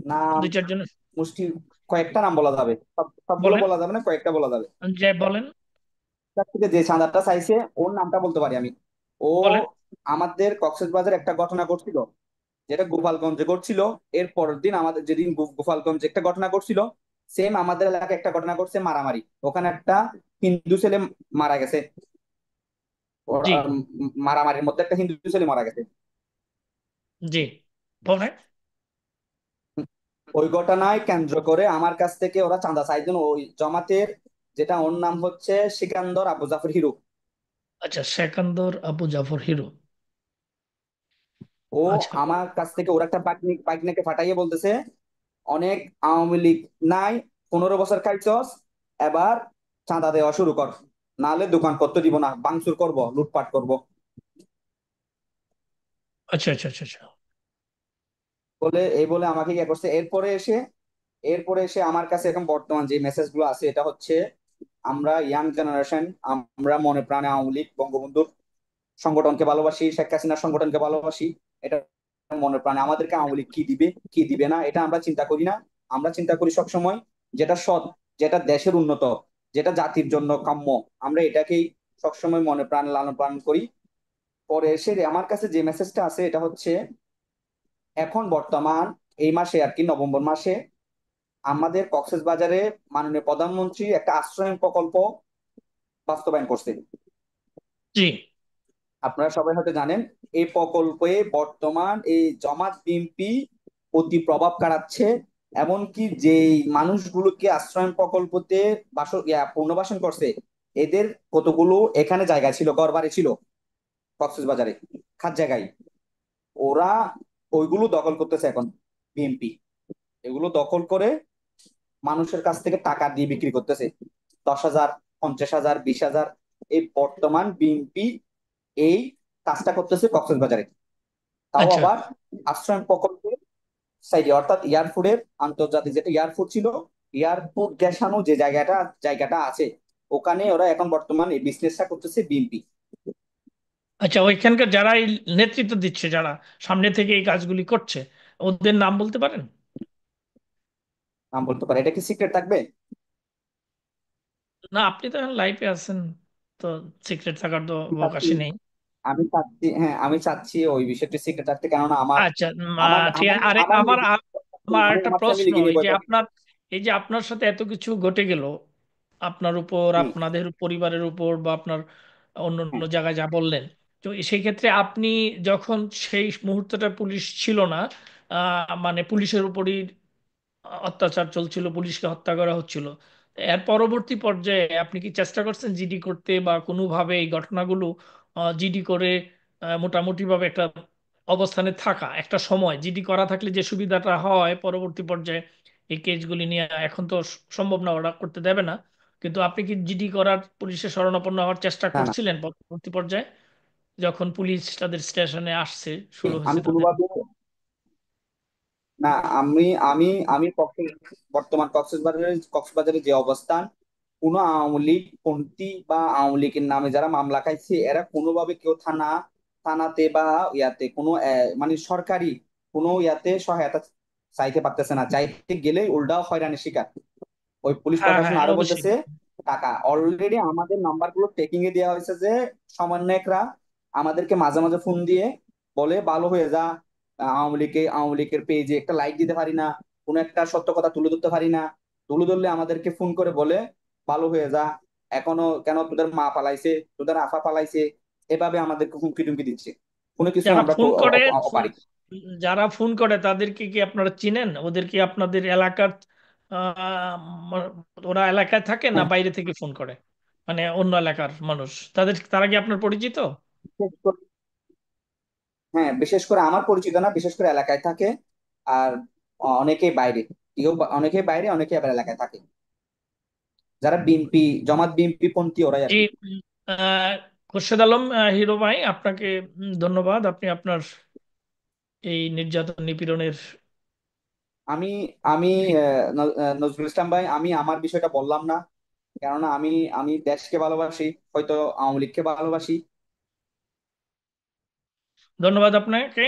নাম 2-4 জন? মুষ্টি কয়েকটা নাম বলা যাবে, সবগুলো বলেন, বলা যাবে না, কয়েকটা বলা যাবে। যে বলেন, তার থেকে যে চাঁদাটা চাইছে ওর নামটা বলতে পারি আমি। ও বলেন। আমাদের কক্সবাজারে একটা ঘটনা ঘটছিল, যেটা গোপালগঞ্জে ঘটছিল। এর পরের দিন আমাদের যেদিন গোপালগঞ্জে একটা ঘটনা ঘটছিল, সেম আমাদের এলাকায় একটা ঘটনা ঘটছে, মারামারি। ওখানে একটা হিন্দু ছেলে মারা গেছে। জি, মারামারির মধ্যে একটা হিন্দু ছেলে মারা গেছে। জি, বলেন। ওই ঘটনায় কেন্দ্র করে আমার কাছ থেকে ওরা চাঁদা চাইছেন ওই জমাতের, যেটা ওর নাম হচ্ছে সিকান্দর আবু জাফর হিরু। আচ্ছা, সেকান্দর আবু জাফর হিরো। ও আচ্ছা, আমার কাছ থেকে ওর একটা পাইকনাকে ফাটাইয়ে বলতেছে, অনেক আওয়ামী লীগ নাই, 15 বছর খাইছস, এবার চাঁদা দেওয়া শুরু কর, নাহলে দোকানপত্র দিব না, ভাঙচুর করব, লুটপাট করব। আচ্ছা, আচ্ছা, আচ্ছা, আচ্ছা। বলে এই বলে আমাকে ইয়ে করছে। এরপরে এসে আমার কাছে এখন বর্তমান যে মেসেজ গুলো আছে, এটা হচ্ছে আমরা ইয়াং জেনারেশন, আমরা মনে প্রাণে আওয়ামী লীগ বঙ্গবন্ধুর সংগঠনকে ভালোবাসি, শেখ হাসিনার সংগঠনকে ভালোবাসি। এটা মনে প্রাণে আমাদেরকে আওয়ামী লীগ কি দিবে কি দিবে না এটা আমরা চিন্তা করি না। আমরা চিন্তা করি সবসময় যেটা সৎ, যেটা দেশের উন্নত, যেটা জাতির জন্য কাম্য, আমরা এটাকেই সবসময় মনে প্রাণ লালন পালন করি। পরে এসে আমার কাছে যে মেসেজটা আছে এটা হচ্ছে, এখন বর্তমান এই মাসে আর কি নভেম্বর মাসে আমাদের কক্সবাজারে মাননীয় প্রধানমন্ত্রী একটা আশ্রয় প্রকল্প বাস্তবায়ন করছে। জি, আপনারা সবাই হয়তো জানেন, এই প্রকল্পে বর্তমান এই জামাত বিএনপি অতি প্রভাব খাটাচ্ছে। এমনকি যেই মানুষগুলোকে আশ্রয় প্রকল্পতে পুনর্বাসন করছে, এদের কতগুলো এখানে জায়গা ছিল, ঘর বাড়ি ছিল কক্সবাজারে, খাস জায়গায়। ওরা ওইগুলো দখল করতেছে এখন বিএনপি। এগুলো দখল করে মানুষের কাছ থেকে টাকা দিয়ে বিক্রি করতেছে, 10,000, 50,000, 20,000। এই বর্তমান বিএনপি এই কাজটা করতেছে কক্সবাজারে, তাও আচ্ছা, আবার আশ্রয় প্রকল্পের সাইডে, অর্থাৎ এয়ারপোর্টের আন্তর্জাতিক যেটা এয়ারপোর্ট ছিল, এয়ারপোর্ট গেছানো যে জায়গাটা আছে, ওখানে ওরা এখন বর্তমান এই বিজনেসটা করতেছে বিএনপি। আচ্ছা। ওইখানকার যারা এই নেতৃত্ব দিচ্ছে, যারা সামনে থেকে এই কাজগুলি করছে, ওদের নাম বলতে পারেন? নাম বলতে পারে, এটা কি সিক্রেট থাকবে? না, আপনি তো এখন লাইফে আছেন, তো সিক্রেট থাকার তো আমি চাচ্ছি অবকাশই নেই। আমি চাচ্ছি হ্যাঁ, আমি চাচ্ছি ওই বিষয়টি সিক্রেট রাখতে, কেননা আমার আচ্ছা, আমার ঠিক আমার আছে। আরে, আমার আমার নিজে আমার আমি একটা আমার প্রশ্ন, ফ্যামিলিকে নিয়ে ভয় পাই। এই যে আপনার সাথে এত কিছু ঘটে গেল, আপনার উপর, হুম, আপনাদের পরিবারের উপর, বা আপনার অন্য অন্য হ্যাঁ, জায়গায় যা বললেন, তো সেই ক্ষেত্রে আপনি যখন সেই মুহূর্তটা পুলিশ ছিল না, মানে পুলিশের উপরই অত্যাচার চলছিল, পুলিশকে হত্যা করা হচ্ছিল, এর পরবর্তী পর্যায়ে আপনি কি চেষ্টা করছেন জিডি করতে, বা কোনোভাবে এই ঘটনাগুলো জিডি করে মোটামুটি ভাবে একটা অবস্থানে থাকা? একটা সময় জিডি করা থাকলে যে সুবিধাটা হয়, পরবর্তী পর্যায়ে এই কেসগুলি নিয়ে, এখন তো সম্ভব না, ওরা করতে দেবে না, কিন্তু আপনি কি জিডি করার, পুলিশের শরণাপন্ন হওয়ার চেষ্টা না না, করছিলেন পরবর্তী পর্যায়ে, যখন পুলিশ তাদের স্টেশনে আসছে, শুরু আমি হয়েছে তাদের? কোনোভাবে না। আমি আমি আমি বর্তমান কক্সবাজারের যে অবস্থান, কোন আওয়ামী লীগ পন্থী বা আওয়ামী লীগের নামে যারা মামলা খাইছে, এরা কোনোভাবে কেউ থানাতে বা ইয়াতে কোনো মানে সরকারি কোনো ইয়াতে সহায়তা চাইতে পারতেছে না, চাইতে গেলে উল্টাও হয়রানির শিকার। ওই পুলিশ হ্যাঁ, প্রশাসন হ্যাঁ, আরো অবশ্যই। বলতেছে টাকা অলরেডি আমাদের নাম্বার গুলো টেকিং এ দেওয়া হয়েছে, যে সমন্বয়করা আমাদেরকে মাঝে মাঝে ফোন দিয়ে বলে, ভালো হয়ে যা, আওয়ামী লীগের পেজে একটা লাইক দিতে পারি না, কোনো একটা সত্য কথা তুলে ধরতে পারি না, তুলে ধরলে আমাদেরকে ফোন করে বলে ভালো হয়ে যা, এখনো কেন তোদের মা পালাইছে, তোদের আফা পালাইছে, এভাবে আমাদেরকে হুমকি টুমকি দিচ্ছে। কোনো কিছু যারা আমরা ফোন করে, অপারি। যারা ফোন করে তাদেরকে কি আপনারা চিনেন? ওদের কি আপনাদের এলাকার আহ, ওরা এলাকায় থাকে, না হ্যাঁ, বাইরে থেকে ফোন করে, মানে অন্য এলাকার মানুষ? তারা কি আপনার পরিচিত? বিশেষ করে হ্যাঁ, বিশেষ করে আমার পরিচিত না, বিশেষ করে এলাকায় থাকে। আর অনেকেই বাইরে, অনেকেই বাইরে, অনেকেই আবার এলাকায় থাকে, যারা বিএনপি জামাত বিএনপি পন্থী ওরাই আর জি। কি। আহ, খোরশেদ আলম, হিরো ভাই, আপনাকে ধন্যবাদ। আপনি আপনার এই নির্যাতন নিপীড়নের আমি আমি নজরুল ইসলাম ভাই, আমি আমার বিষয়টা বললাম না, কেননা আমি আমি দেশকে ভালোবাসি, হয়তো আওয়ামী লীগকে ভালোবাসি। ধন্যবাদ আপনাকে।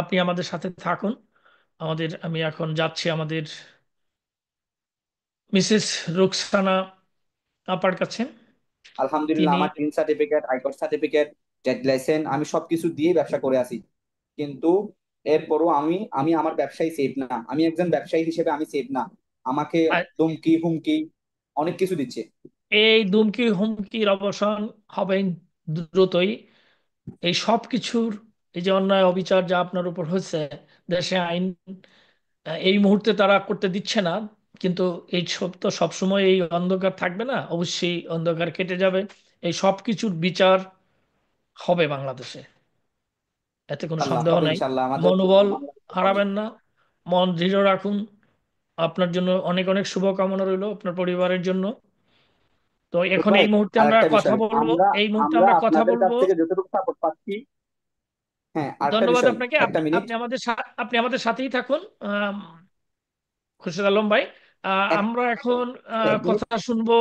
আপনি আমাদের সাথে থাকুন। আমি এখন যাচ্ছি আমাদের মিসেস রুকসানা আপার কাছে। আলহামদুলিল্লাহ, তিনি আমার টিন সার্টিফিকেট, আয়কর সার্টিফিকেট, ট্রেড লাইসেন্স, আমি সবকিছু দিয়ে ব্যবসা করে আছি। কিন্তু এরপরও আমি আমি আমার ব্যবসায় সেফ না, আমি একজন ব্যবসায়ী হিসেবে আমি সেফ না। আমাকে ধমকি হুমকি অনেক কিছু দিচ্ছে। এই দুমকি হুমকির অবসান হবে দ্রুতই। এই সব কিছুর, এই যে অন্যায় অবিচার যা আপনার উপর হচ্ছে, দেশে আইন এই মুহূর্তে তারা করতে দিচ্ছে না, কিন্তু এই সব তো সবসময় এই অন্ধকার থাকবে না, অবশ্যই অন্ধকার কেটে যাবে। এই সব কিছুর বিচার হবে বাংলাদেশে, এতে কোনো আল্লাহ সন্দেহ হবে নাই। ইনশাল্লাহ, আমাদের মনোবল জন্য আমরা করতে পারবো। হারাবেন না, মন দৃঢ় রাখুন। আপনার জন্য অনেক অনেক শুভকামনা রইল, আপনার পরিবারের জন্য। তো এখন ভাই, এই মুহূর্তে আমরা আরেকটা কথা বিষয়, বলবো, আমরা এই মুহূর্তে আমরা আমরা কথা আপনাদের কাছ বলবো। থেকে যতটুকু সাপোর্ট পাচ্ছি। হ্যাঁ, আরেকটা ধন্যবাদ বিষয়, আপনাকে। একটা মিনিট। আপনি আপনি আমাদের সাথেই থাকুন, খুরশেদ আলম ভাই। এক আমরা এখন এক মিনিট। কথা শুনবো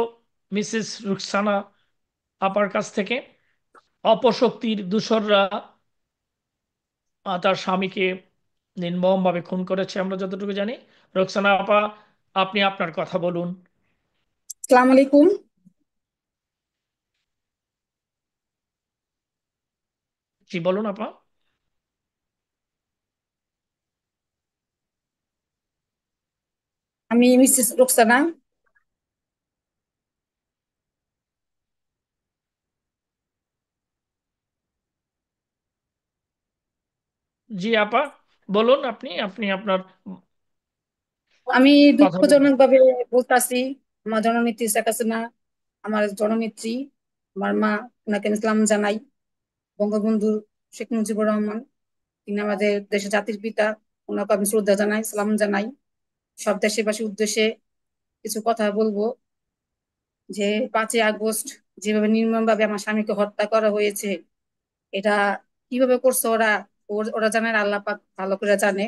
মিসেস রুকসানা আপার কাছ থেকে। অপশক্তির দূষররা তার স্বামীকে নির্মমভাবে খুন করেছে আমরা যতটুকু জানি। রুকসানা আপা, আপনি আপনার কথা বলুন। আসসালামু আলাইকুম। জি বলুন আপা। আমি মিসেস রোকসানা। জি আপা, বলুন। আপনি আপনি আপনার আমি কথা বলুন। দুঃখজনক ভাবে বলতাছি, আমার জননেত্রী শেখ হাসিনা, আমার জননেত্রী, আমার মা, ওনাকে আমি সালাম জানাই। বঙ্গবন্ধু শেখ মুজিবুর রহমান, তিনি আমাদের দেশের জাতির পিতা, ওনাকে আমি শ্রদ্ধা জানাই, সালাম জানাই। সব দেশবাসীর উদ্দেশ্যে কিছু কথা বলবো যে 5ই আগস্ট যেভাবে নির্মম ভাবে আমার স্বামীকে হত্যা করা হয়েছে, এটা কিভাবে করছে ওরা, ওরা জানে না, আল্লাহ পাক ভালো করে জানে।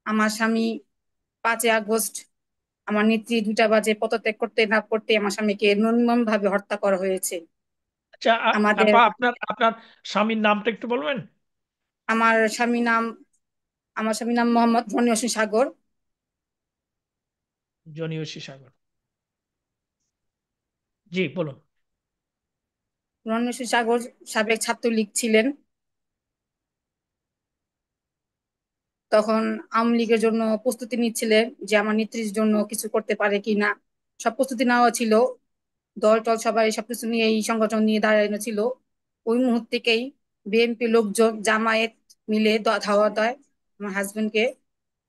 আমার স্বামী 5ই আগস্ট আমার নেত্রী 2টা বাজে পদত্যাগ করতে না করতে আমার স্বামীকে নির্মম ভাবে হত্যা করা হয়েছে। আচ্ছা আমাদের আপা, আপনার আপনার স্বামীর নামটা একটু বলবেন? আমার স্বামী নাম আমার স্বামীর নাম মোহাম্মদ রনি হোসেন সাগর। জনি ঐশী সাগর। জি বলুন। রনি হোসেন সাগর সাবেক ছাত্রলীগ ছিলেন। তখন আওয়ামী লীগের জন্য প্রস্তুতি নিচ্ছিলেন যে আমার নেত্রীর জন্য কিছু করতে পারে কিনা। সব প্রস্তুতি নেওয়া ছিল, দল টল সবাই সবকিছু নিয়ে এই সংগঠন নিয়ে দাঁড়ানো ছিল। ওই মুহূর্ত থেকেই বিএনপি লোকজন জামায়াত মিলে ধাওয়া দেয় আমার হাজবেন্ডকে।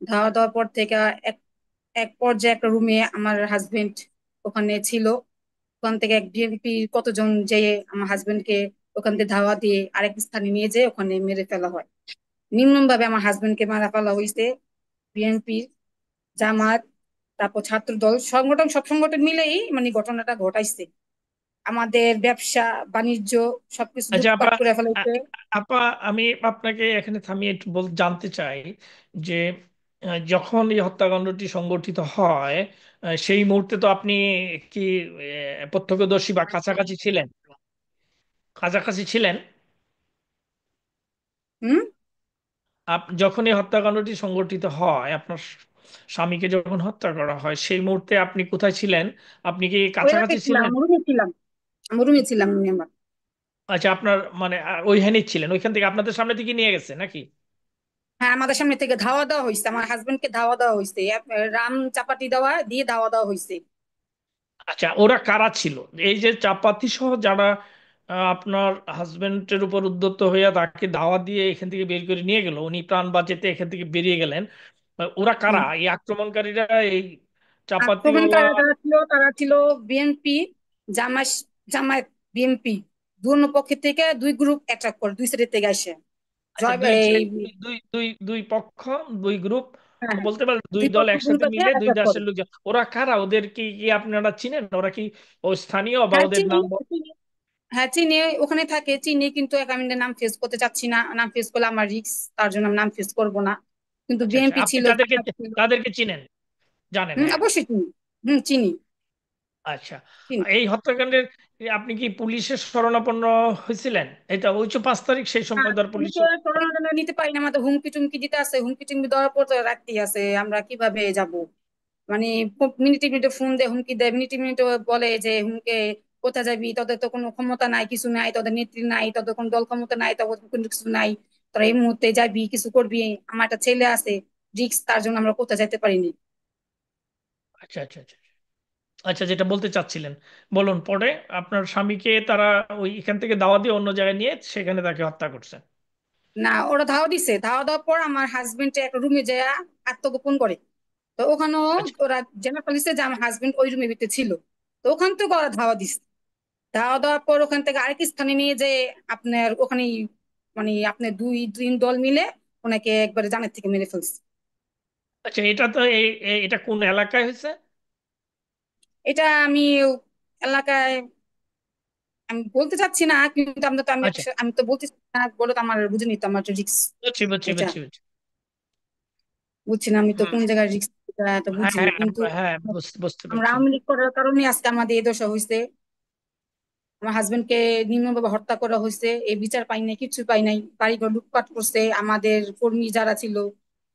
ধাওয়া দেওয়ার পর থেকে এক এক পর্যায়ে একটা রুমে আমার হাজবেন্ড ওখানে ছিল। ওখান থেকে এক বিএনপি কতজন যেয়ে আমার হাজবেন্ডকে ওখান থেকে ধাওয়া দিয়ে আরেক স্থানে নিয়ে যেয়ে ওখানে মেরে ফেলা হয়। নির্মম ভাবে আমার হাজবেন্ডকে মারা ফেলা হয়েছে। বিএনপি, জামাত, তারপর ছাত্র দল, সংগঠন, সব সংগঠন মিলেই মানে ঘটনাটা ঘটাইছে। আমাদের ব্যবসা বাণিজ্য সবকিছু আচ্ছা আপা, লুটপাট করে আ- ফেলাইছে। আপা আমি আপনাকে এখানে থামিয়ে একটু জানতে চাই যে যখন এই হত্যাকাণ্ডটি সংগঠিত হয়, সেই মুহূর্তে তো আপনি কি প্রত্যক্ষদর্শী বা কাছাকাছি ছিলেন? কাছাকাছি ছিলেন? হুম। যখন এই হত্যাকাণ্ডটি সংগঠিত হয়, আপনার স্বামীকে যখন হত্যা করা হয়, সেই মুহূর্তে আপনি কোথায় ছিলেন? আপনি কি ওই এলাকায় কাছাকাছি ছিলাম, ছিলেন? আমার রুমে ছিলাম আমি আমার। আচ্ছা, আপনার মানে ওইখানেই ছিলেন, ওইখান থেকে আপনাদের সামনে থেকে নিয়ে গেছে নাকি? হ্যাঁ, আমাদের সামনে থেকে ধাওয়া দেওয়া হয়েছে, আমার হাজবেন্ডকে ধাওয়া দেওয়া হয়েছে, রাম চাপাতি দেওয়া দিয়ে ধাওয়া দেওয়া হয়েছে। আচ্ছা, ওরা কারা ছিল? এই যে চাপাতি সহ যারা আপনার হাজবেন্ডের উপর উদ্যত হইয়া তাকে দাওয়াত দিয়ে এখান থেকে বের করে নিয়ে গেল, উনি প্রাণ বাঁচাতে এখান থেকে বেরিয়ে গেলেন, ওরা কারা হুম। এই আক্রমণকারীরা? এই চাপাতিওয়ালা? আক্রমণকারীরা তারা ছিল বিএনপি, জামাত জামায়াত বিএনপি, দুই পক্ষের থেকে দুই গ্রুপ অ্যাটাক করে, দুই সাইডের থেকে আসে। আচ্ছা, জয় দুই এই দুই দুই দুই দুই পক্ষ, দুই গ্রুপ, হ্যাঁ, হ্যাঁ, বলতে পারেন দুই দুই দল পক্ষ দুই একসাথে পক্ষে মিলে দুই অ্যাটাক করে। দেশের লোকজন। ওরা কারা? ওদের কি কি আপনারা চিনেন? ওরা কি ও স্থানীয়, বা হ্যাঁ ওদের চিনি, নাম চিনি। হ্যাঁ চিনি, ওখানে থাকে চিনি, কিন্তু আমি নাম ফেস করতে চাচ্ছি না, নাম ফেস করলে আমার রিস্ক, তার জন্য আমি নাম ফেস করবো না। কিন্তু আচ্ছা আচ্ছা, বিএনপি আপনি ছিল, তাদেরকে জামায়াত ছিল। তাদেরকে চিনেন, জানেন? হ্যাঁ, অবশ্যই চিনি। চিনি, আচ্ছা। চিনি। এই হত্যাকাণ্ডের আপনি কি পুলিশের শরণাপন্ন হয়েছিলেন? এটা ওই যে 5 তারিখ, সেই সময় ধর পুলিশ। পুলিশের শরণাপন্ন নিতে পারি না, আমাদের হুমকি টুমকি দিতে আছে, হুমকি টুমকি দেওয়ার পর তো রাখতেই আছে, আমরা কিভাবে যাব? মানে মিনিটে মিনিটে ফোন দেয়, হুমকি দেয়, মিনিটে মিনিটে বলে যে হুমকে কোথায় যাবি, তোদের তো কোনো ক্ষমতা নাই, কিছু নাই, তোদের নেত্রী নাই, তোদের কোনো দল ক্ষমতা নাই, তোদের কোনো কিছু নাই, তোরা এই মুহূর্তে যাবি কিছু করবি, আমার একটা ছেলে আছে, রিক্স, তার জন্য আমরা কোথাও যেতে পারিনি। আচ্ছা আচ্ছা আচ্ছা আচ্ছা, যেটা বলতে চাচ্ছিলেন বলুন। পরে আপনার স্বামীকে তারা ওই এখান থেকে দাওয়া দিয়ে অন্য জায়গায় নিয়ে সেখানে তাকে হত্যা করছে? না, ওরা ধাওয়া দিছে, ধাওয়া দেওয়ার পর আমার হাজবেন্ড একটা রুমে যায় আত্মগোপন করে। তো ওখানেও আচ্ছা ওরা জেনে ফেলিছে যে আমার হাজবেন্ড ওই রুমের ভিতরে ছিল। তো ওখান থেকে ওরা ধাওয়া দিছে, ধাওয়া দেওয়ার পর ওখান থেকে আরেক স্থানে নিয়ে যে আপনার ওখানে মানে আপনার দুই তিন দল মিলে ওনাকে একবারে জানের থেকে মেরে ফেলছে। আচ্ছা, এটা তো এটা কোন এলাকায় হয়েছে? এটা আমি এলাকায় আমি বলতে চাচ্ছি না, কিন্তু আমরা তো আচ্ছা, আমি তো বলতে চাচ্ছি না বলে তো আমার বুঝিনি তো আমার রিক্স বুঝছি বুঝছি এটা বুঝছি বুঝছি। বুঝছি না, আমি তো হুম। কোন জায়গায় রিক্স এটা হ্যাঁ বুঝিনি, হ্যাঁ কিন্তু হ্যাঁ, বুঝতে আমরা পারছি। আওয়ামী লীগ করার কারণে আজকে আমাদের এই দশা হয়েছে। আমার হাজবেন্ডকে নির্মমভাবে হত্যা করা হয়েছে, এই বিচার পাই নাই, কিছু পাই নাই, বাড়িঘর লুটপাট করছে, আমাদের কর্মী যারা ছিল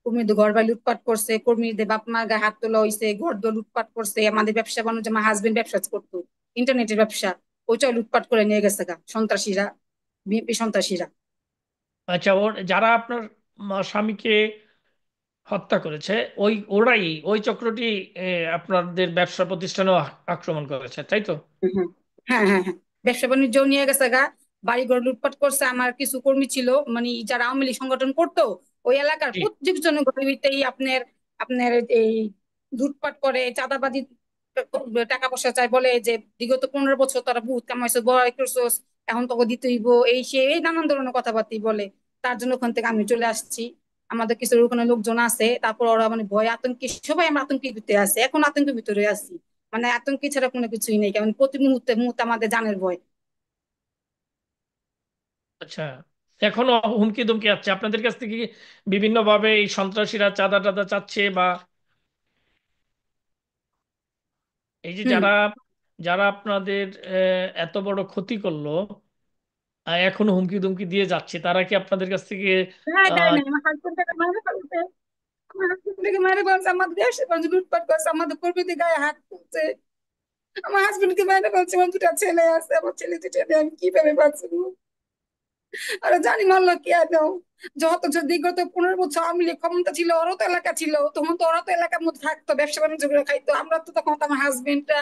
কর্মীদের ঘর বাড়ি লুটপাট করছে, কর্মীদের বাপ মার গায়ে হাত তোলা হয়েছে, ঘর দর লুটপাট করছে, আমাদের ব্যবসা বাণিজ্য, আমার হাজবেন্ড ব্যবসা করতো, ইন্টারনেটের ব্যবসা, ওইটা লুটপাট করে নিয়ে গেছে গা সন্ত্রাসীরা, বিএনপি সন্ত্রাসীরা। আচ্ছা, যারা আপনার স্বামীকে হত্যা করেছে, ওরাই ওই চক্রটি এ, আপনাদের ব্যবসা প্রতিষ্ঠানেও আক্রমণ করেছে, তাই তো? হুম, হুম। হ্যাঁ হ্যাঁ হ্যাঁ, ব্যবসা বাণিজ্য নিয়ে গেছে গা, বাড়িঘর লুটপাট করছে। আমার কিছু কর্মী ছিল, মানে যারা আওয়ামী লীগ সংগঠন করতো, ওই এলাকার জি। প্রত্যেকজনের ঘরেই আপনার আপনার এই লুটপাট করে, চাঁদাবাজি, টাকা পয়সা চাই, বলে যে বিগত 15 বছর তারা বহুত কামাইছো, বড় করছোস, এখন তোকে দিতে হইব, এই সে এই নানান ধরনের কথাবার্তা বলে। তার জন্য ওখান থেকে আমি চলে আসছি। আমাদের কিছু ওখানে লোকজন আছে, তারপর ওরা মানে ভয় আতঙ্কে, সবাই আমরা আতঙ্কের ভিতরে আছে, এখন আতঙ্কের ভিতরে আছি, মানে আতঙ্কি ছাড়া কোনো কিছুই নেই, কারণ প্রতি মুহূর্তে মুহূর্তে আমাদের জানের ভয়। আচ্ছা, এখনো হুমকি দুমকি আছে আপনাদের কাছ থেকে কি বিভিন্ন ভাবে এই সন্ত্রাসীরা চাঁদা টাদা চাচ্ছে, বা এই যে হুম। যারা যারা আপনাদের এত বড় ক্ষতি করলো, এখনো হুমকি দুমকি দিয়ে যাচ্ছে, তারা কি আপনাদের কাছ থেকে হ্যাঁ, দেয় আহ, নাই, আমার হাজবেন্ডটাকে মারে ফেলছে, আমার হাজবেন্ডটাকে মারে ফেলছে, আমাদের দেশে লুটপাট করছে, আমাদের কর্মীদের গায়ে হাত তুলছে, আমার হাজবেন্ডকে মারে ফেলছে, আমার দুটা ছেলে আছে, আমার ছেলে দুটা নিয়ে আমি কিভাবে বাঁচবো? আর জানি মারলো কি আদৌ? যত যে বিগত 15 বছর আওয়ামী লীগ ক্ষমতা ছিল, ওরও তো এলাকা ছিল, তখন তো ওরা তো এলাকার মধ্যে থাকতো, ব্যবসা বাণিজ্য করে খাইতো, আমরা তো তখন তো আমার হাজবেন্ডটা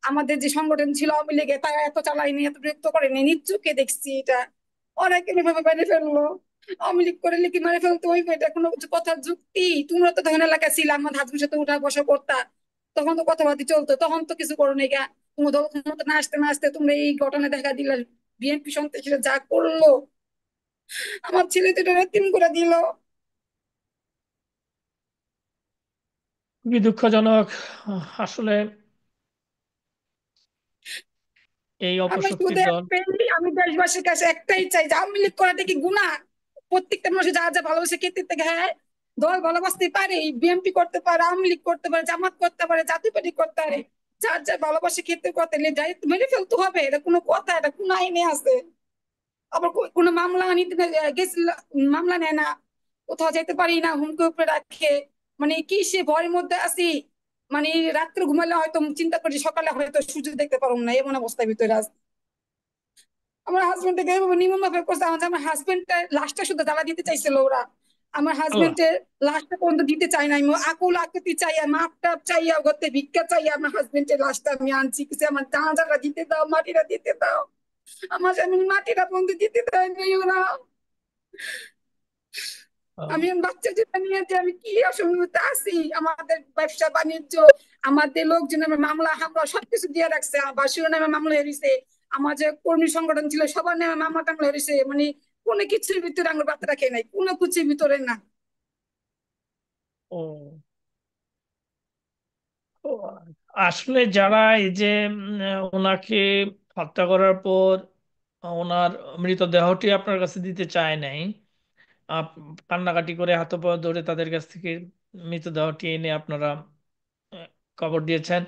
আমাদের যে সংগঠন ছিল আওয়ামী লীগে, তারা এত চালায়নি, এত বিরক্ত করেনি, নিজ চোখে দেখছি এটা। ওরা কেন ভাবে মেরে ফেললো? আওয়ামী লীগ করে কি মারে ফেলতো? ওই এটা কোনো কিছু কথার যুক্তি? তোমরা তো তখন এলাকায় ছিল, আমার হাজবেন্ডের সাথে উঠা বসা করতা, তখন তো কথাবার্তা চলতো, তখন তো কিছু করো নাই গা। তুমি দল ক্ষমতা না আসতে না আসতে তোমরা এই ঘটনা দেখা দিলা, বিএনপি সন্ত্রাসীরা যা করলো, আমার ছেলে দুটো এতিম করে দিল। খুবই দুঃখজনক। আসলে এই আমি শুধু অপশক্তির দল। একটাই, আমি দেশবাসীর কাছে একটাই চাই যে আওয়ামী লীগ করাটা কি গুনাহ? প্রত্যেকটা মানুষ যা যা ভালোবাসে খেতে থেকে, হ্যাঁ, দল ভালোবাসতে পারে, বিএনপি করতে পারে, আওয়ামী লীগ করতে পারে, জামাত করতে পারে, জাতীয় পার্টি করতে পারে, যার যার ভালোবাসে খেতে করতে যাই মেরে ফেলতে হবে? এটা কোনো কথা? এটা কোন আইনে আছে? আবার কোনো মামলা নিতে গেছিল, মামলা নেয় না, কোথাও যেতে পারি না, হুমকি উপরে রাখে, মানে কি সে ভয়ের মধ্যে আছি, মানে রাত্রে ঘুমালে হয়তো চিন্তা করি সকালে হয়তো সূর্য দেখতে পারবো না, এমন অবস্থার ভিতরে আছি। আমার হাজবেন্ডকে এভাবে নির্মম ভাবে করছে, আমার হাজবেন্ডের লাশটা শুধু জ্বালা দিতে চাইছিল ওরা, আমার আল্লাহ। হাজবেন্ডের লাশটা পর্যন্ত দিতে চাই না, আমি আকুল আকুতি চাইয়া, মাপটা চাইয়া, গতে ভিক্ষা চাইয়া আমার হাজবেন্ডের লাশটা আমি আনছি, কিছু আমার জানাজাটা দিতে দাও, মাটিটা দিতে দাও, আমার যেমন মাটিটা পর্যন্ত দিতে দেয় নাই ওরা। আমি আমার বাচ্চা যেটা নিয়ে যে আমি কি অসুবিধা আছি, আমাদের ব্যবসা বাণিজ্য, আমাদের লোকজনের মামলা হামলা সবকিছু দিয়ে রাখছে, আমার শিরোনামে মামলা হয়েছে, আমার যে কর্মী সংগঠন ছিল সবার নামে মামলা টামলা হয়েছে, মানে কোনো কিছুর ভিতরে আমার বাচ্চা রাখে নাই, কোনো কিছুর ভিতরে না। ও ও, আসলে যারা এই যে ওনাকে হত্যা করার পর ওনার মৃতদেহটি আপনার কাছে দিতে চায় নাই, আপ- কান্নাকাটি করে হাতে পায়ে ধরে তাদের কাছ থেকে মৃতদেহটি এনে আপনারা আহ, কবর দিয়েছেন।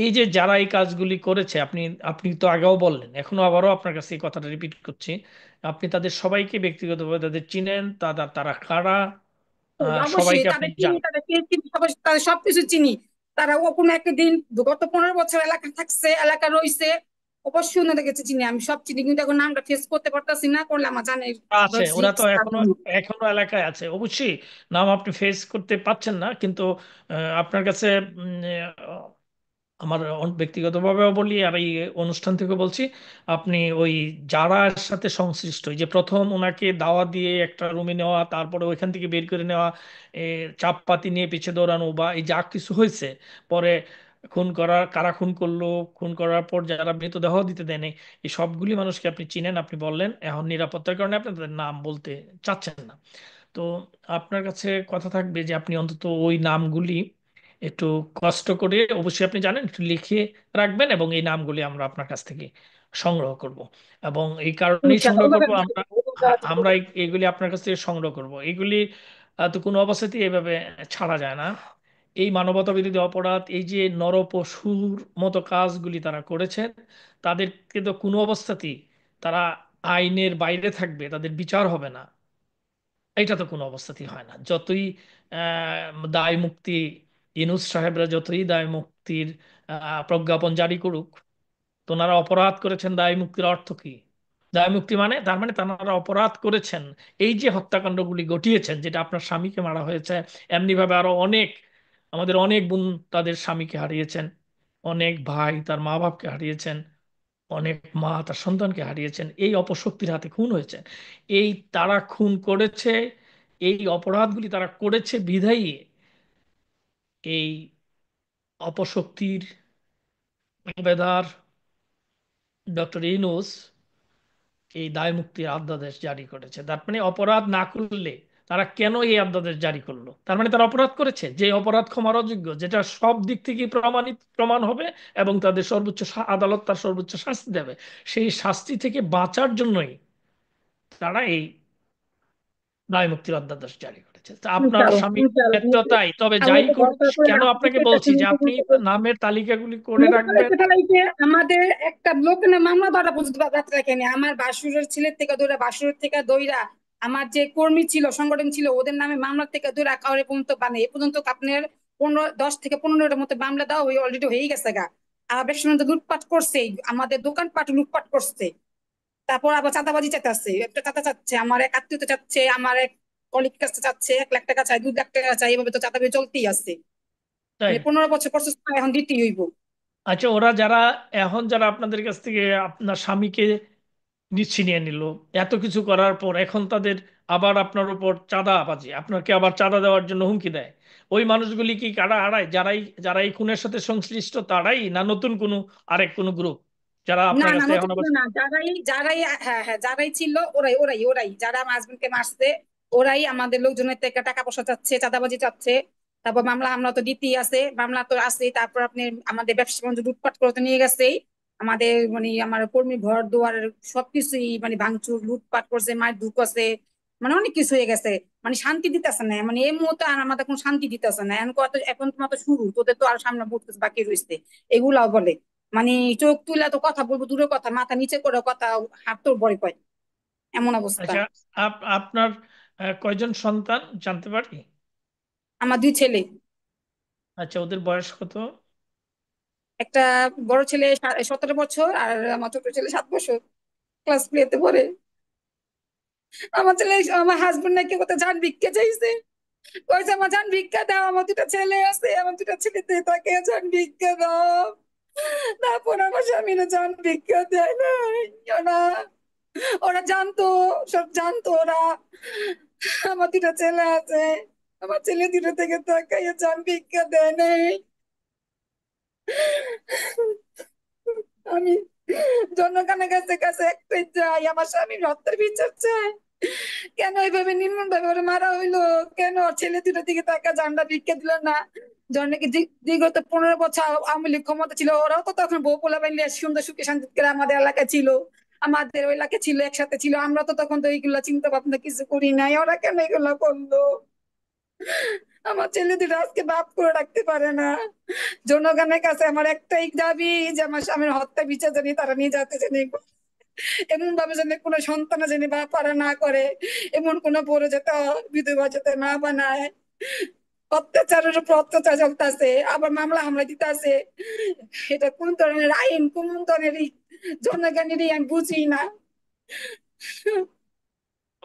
এই যে যারা এই কাজগুলি করেছে, আপনি আপনি তো আগেও বললেন, এখনো আবারও আপনার কাছে এই কথাটা রিপিট করছি, আপনি তাদের সবাইকে ব্যক্তিগতভাবে তাদের চিনেন, তারা কারা, তো অবশ্যই সবাইকে আপনি তাদের চিনি, জানেন। তাদের কে চিনি, তাদের সবকিছু চিনি, তারা ও কোনো একটা দিন গত 15 বছর এলাকা থাকছে, এলাকা রইছে, অবশ্যই ওনাদের কাছে চিনি, আমি সব চিনি, কিন্তু এখন নামটা ফেস করতে পারতাছি না, করলে আমার জানের আছে, ওরা তো এখনো এখনো এলাকায় আছে অবশ্যই। নাম আপনি ফেস করতে পাচ্ছেন না, কিন্তু আপনার কাছে আমার ব্যক্তিগতভাবেও বলি আর এই অনুষ্ঠান থেকে বলছি, আপনি ওই যারা এর সাথে সংশ্লিষ্ট, এই যে প্রথম ওনাকে দাওয়াত দিয়ে একটা রুমে নেওয়া, তারপরে ওইখান থেকে বের করে নেওয়া, চাপ পাতি নিয়ে পিছে দৌড়ানো, বা এই যা কিছু হয়েছে পরে, খুন করার কারা খুন করলো, খুন করার পর যারা মৃতদেহ দিতে দেয়নি, এই সবগুলি মানুষকে আপনি চিনেন, আপনি বললেন এখন নিরাপত্তার কারণে আপনি তাদের নাম বলতে চাচ্ছেন না। তো আপনার কাছে কথা থাকবে যে আপনি অন্তত ওই নামগুলি একটু কষ্ট করে, অবশ্যই আপনি জানেন, একটু লিখে রাখবেন, এবং এই নামগুলি আমরা আপনার কাছ থেকে সংগ্রহ করব। এবং এই কারণেই সংগ্রহ করব আমরা, হ্যাঁ, আমরা এইগুলি আপনার কাছ থেকে সংগ্রহ করব। এইগুলি তো কোনো অবস্থাতেই এইভাবে ছাড়া যায় না। এই মানবতা বিরোধী অপরাধ, এই যে নরপশুর মতো কাজগুলি তারা করেছেন, তাদেরকে তো কোনো অবস্থাতেই তারা আইনের বাইরে থাকবে, তাদের বিচার হবে না, এটা তো কোনো অবস্থাতেই হয় না। যতই দায় মুক্তি, ইনুস সাহেবরা যতই দায় মুক্তির প্রজ্ঞাপন জারি করুক, তো ওনারা অপরাধ করেছেন, দায় মুক্তির অর্থ কি? দায় মুক্তি মানে তার মানে তারা অপরাধ করেছেন। এই যে হত্যাকাণ্ডগুলি ঘটিয়েছেন, যেটা আপনার স্বামীকে মারা হয়েছে, এমনি ভাবে আরো অনেক, আমাদের অনেক বোন তাদের স্বামীকে হারিয়েছেন, অনেক ভাই তার মা বাপকে হারিয়েছেন, অনেক মা তার সন্তানকে হারিয়েছেন, এই অপশক্তির হাতে খুন হয়েছেন। এই তারা খুন করেছে, এই অপরাধগুলি তারা করেছে বিধায়ী এই অপশক্তির দাবেদার ডক্টর ইউনূস এই দায় মুক্তির অধ্যাদেশ জারি করেছে। তার মানে অপরাধ না করলে তারা কেন এই অধ্যাদেশ জারি করলো? তার মানে তারা অপরাধ করেছে, যে অপরাধ ক্ষমার অযোগ্য, যেটা সব দিক থেকে প্রমাণ হবে, এবং তাদের সর্বোচ্চ আদালত তার সর্বোচ্চ শাস্তি দেবে। সেই শাস্তি থেকে বাঁচার জন্যই তারা এই দায় মুক্তির অধ্যাদেশ জারি করেছে। তা আপনার ইনশাআল্লাহ, স্বামীর ইনশাআল্লাহ। ক্ষেত্রেও তাই। তবে আমরা যাই তো করুক, ভরসা করে কেন আপনাদের আপনাকে কাছে বলছি যে আপনি নিতে বলছি। নামের তালিকাগুলি করে রাখবেন। মেডিকেল আমাদের একটা লোক না মামলা ধরা পর্যন্ত রাত্রে রাখেনি। আমার বাসুরের ছেলের থেকে দৌড়া, বাসুরের থেকে দৌড়া, আমার যে কর্মী ছিল, সংগঠন ছিল, ওদের নামে মামলা থেকে দৌড়া কাউরে পর্যন্ত বানে এ পর্যন্ত আপনার 10 থেকে 15টার মতো মামলা দেওয়া হয়ে অলরেডি হয়ে গেছে গা। আর বেশ সুন্দর লুটপাট করছে, আমাদের দোকানপাট লুটপাট করছে। তারপর আবার চাঁদাবাজি চাচ্ছে, একটা চাঁদা চাচ্ছে, আমার এক আত্মীয়তা চাচ্ছে, আমার এক কলিগ কাছে চাচ্ছে 1 লাখ টাকা চাই, 2 লাখ টাকা চাই, এভাবে তো চাঁদাবাজি চলতেই আছে। তাই, মানে 15 বছর প্রসেস এখন দিতেই হইব। আচ্ছা, ওরা যারা এখন যারা আপনাদের কাছ থেকে আপনার স্বামীকে ছিনিয়ে নিল, এত কিছু করার পর এখন তাদের আবার আপনার উপর চাঁদাবাজি, আপনাকে আবার চাঁদা দেওয়ার জন্য হুমকি দেয়, ওই মানুষগুলি কি কারা হারায়? যারা এই খুনের সাথে সংশ্লিষ্ট তারাই, না নতুন কোনো আরেক কোনো গ্রুপ যারা না আপনার না, কাছে এখন নতুন আবার? করে না, যারাই যারাই, হ্যাঁ হ্যাঁ, যারাই ছিল ওরাই ওরাই ওরাই যারা আমার হাজবেন্ডকে মারছে, ওরাই আমাদের লোকজনের থেকে টাকা পয়সা চাচ্ছে, চাঁদাবাজি চাচ্ছে। তারপর মামলা আমরা তো দিতেই আছে, মামলা তো আছে। তারপর আপনি আমাদের ব্যবসা বাণিজ্য লুটপাট করতে নিয়ে গেছেই, আমাদের মানে আমার কর্মী ঘর দুয়ার সবকিছুই মানে ভাঙচুর লুটপাট করছে, মার ধুক আছে, মানে অনেক কিছু হয়ে গেছে। মানে শান্তি দিতেছে না, মানে এই মুহূর্তে আর আমাদের কোনো শান্তি দিতেছে না। এখন তোমার তো শুরু, তোদের তো আর সামনে বহুত কিছু বাকি রয়েছে, এগুলাও বলে। মানে চোখ তুলে তো কথা বলবো দূরের কথা, মাথা নিচে করে কথা, হাত তোর ভয় পায়, এমন অবস্থা। আচ্ছা, আপনার কয়জন সন্তান জানতে পারি? আমার 2 ছেলে। আচ্ছা, ওদের বয়স কত? একটা বড় ছেলে 17 বছর, আর আমার ছোট ছেলে 7 বছর, ক্লাস 3-তে পড়ে। আমার ছেলে, আমার হাজবেন্ড নাকি কোথাও জান ভিক্ষা চাইছে, কইছে আমার জান ভিক্ষা দাও, আমার 2টা ছেলে আছে, আমার 2টা ছেলেতে তাকে জান ভিক্ষা দাও। তারপর আমার স্বামী না জান ভিক্ষা দেয় না। ওরা ওরা জানতো, সব জানতো ওরা। আমার 2টা ছেলে আছে, আমার ছেলে 2টা থেকে তাকাইয়া জান ভিক্ষা দেয় নাই। আমি জনগণের কাছে কাছে একটাই চাই, আমার স্বামীর হত্যার বিচার চাই। কেন এইভাবে নির্মম ভাবে ওরা মারা হইলো? কেন ওর ছেলে 2টা দিকে তাকা জানলা ভিক্ষা দিল না? জনকে বিগত 15 বছর আওয়ামী লীগ ক্ষমতা ছিল, ওরাও তো তখন বউ পোলা বাইলে সুন্দর সুখে শান্তি করে আমাদের এলাকায় ছিল, আমাদের ওই এলাকায় ছিল, একসাথে ছিল। আমরা তো তখন তো এইগুলা চিন্তা ভাবনা কিছু করি নাই, ওরা কেন এগুলা করলো? আমার ছেলে 2টা আজকে বাপ করে রাখতে পারে না। জনগণের কাছে আমার একটাই দাবি যে আমার স্বামীর হত্যা বিচার জানি তারা নিয়ে যাতে জানি, এমন ভাবে যেন কোনো সন্তান যেন বাপ পারা না করে, এমন কোনো বড় যাতে বিধবা যাতে না বানায়। অত্যাচারের উপর অত্যাচার চলতেছে, আবার মামলা হামলা দিতেছে। এটা কোন ধরনের আইন, কোন ধরনের জনগণেরই আমি বুঝি না।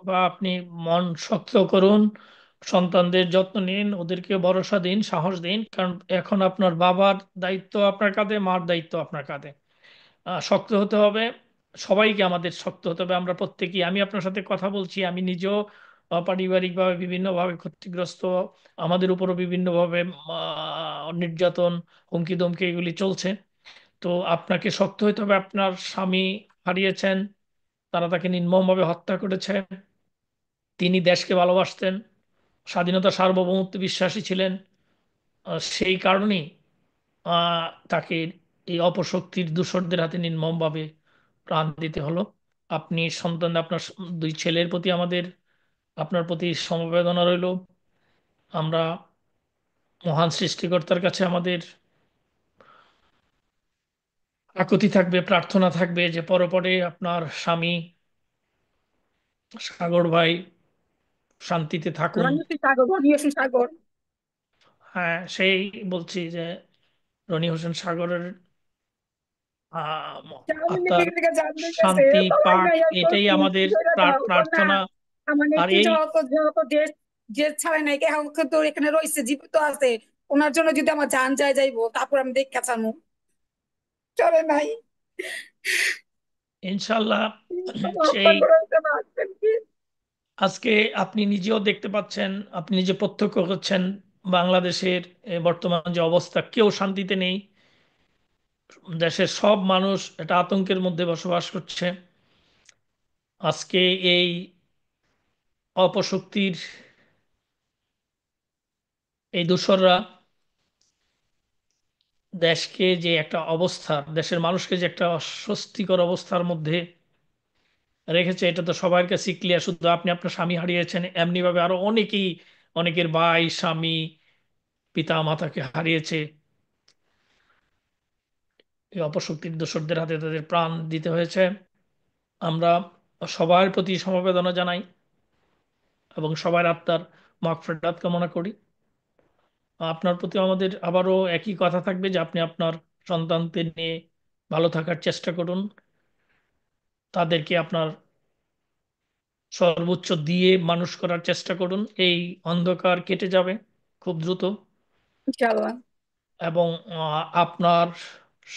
বা আপনি মন শক্ত করুন, সন্তানদের যত্ন নিন, ওদেরকে ভরসা দিন, সাহস দিন, কারণ এখন আপনার বাবার দায়িত্ব আপনার কাঁধে, মার দায়িত্ব আপনার কাঁধে। শক্ত হতে হবে, সবাইকে আমাদের শক্ত হতে হবে। আমরা প্রত্যেকেই, আমি আপনার সাথে কথা বলছি, আমি নিজেও পারিবারিকভাবে বিভিন্নভাবে ক্ষতিগ্রস্ত, আমাদের উপরও বিভিন্নভাবে নির্যাতন, হুমকি দমকি এগুলি চলছে। তো আপনাকে শক্ত হতে হবে। আপনার স্বামী হারিয়েছেন, তারা তাকে নির্মমভাবে হত্যা করেছে। তিনি দেশকে ভালোবাসতেন, স্বাধীনতা সার্বভৌমত্ব বিশ্বাসী ছিলেন। সেই কারণেই তাকে এই অপশক্তির দূষরদের হাতে নির্মমভাবে প্রাণ দিতে হলো। আপনি সন্তান, আপনার দুই ছেলের প্রতি আমাদের, আপনার প্রতি সমবেদনা রইল। আমরা মহান সৃষ্টিকর্তার কাছে আমাদের আকুতি থাকবে, প্রার্থনা থাকবে যে পরে পরে আপনার স্বামী সাগর ভাই শান্তিতে থাকুন। রণজিৎ সাগর, রনি হোসেন সাগর। হ্যাঁ, সেই বলছি যে রনি হোসেন সাগরের আওয়ামী আত্মার লীগের থেকে জানতে গেছে, শান্তি পালাই পাক, নাই আর এটাই করছি, আমাদের ধরে দাও না। প্রার্থনা। আমার আর নেত্রী এই যত যত দেশ যে ছাড়ে নাই, কে এখন কিন্তু এখানে রয়েছে, জীবিত আছে। ওনার জন্য যদি আমার জান যায় যাইবো, তারপর আমি দেখা চামু, চলে নাই। ইনশাল্লাহ হত্যা সেই করেছে না, আজকে কি? আজকে আপনি নিজেও দেখতে পাচ্ছেন, আপনি নিজে প্রত্যক্ষ করছেন বাংলাদেশের বর্তমান যে অবস্থা, কেউ শান্তিতে নেই। দেশের সব মানুষ একটা আতঙ্কের মধ্যে বসবাস করছে। আজকে এই অপশক্তির, এই দূষররা দেশকে যে একটা অবস্থা, দেশের মানুষকে যে একটা অস্বস্তিকর অবস্থার মধ্যে রেখেছে, এটা তো সবার কাছে ক্লিয়ার। শুধু আপনি আপনার স্বামী হারিয়েছেন এমনি ভাবে আরো অনেকেই, অনেকের ভাই, স্বামী, পিতা মাতাকে হারিয়েছে এই অপশক্তির দোসরদের হাতে, তাদের প্রাণ দিতে হয়েছে। আমরা সবার প্রতি সমবেদনা জানাই এবং সবার আত্মার মাগফিরাত কামনা করি। আপনার প্রতি আমাদের আবারও একই কথা থাকবে যে আপনি আপনার সন্তানদের নিয়ে ভালো থাকার চেষ্টা করুন, তাদেরকে আপনার সর্বোচ্চ দিয়ে মানুষ করার চেষ্টা করুন। এই অন্ধকার কেটে যাবে খুব দ্রুত, ইনশাআল্লাহ। এবং আপনার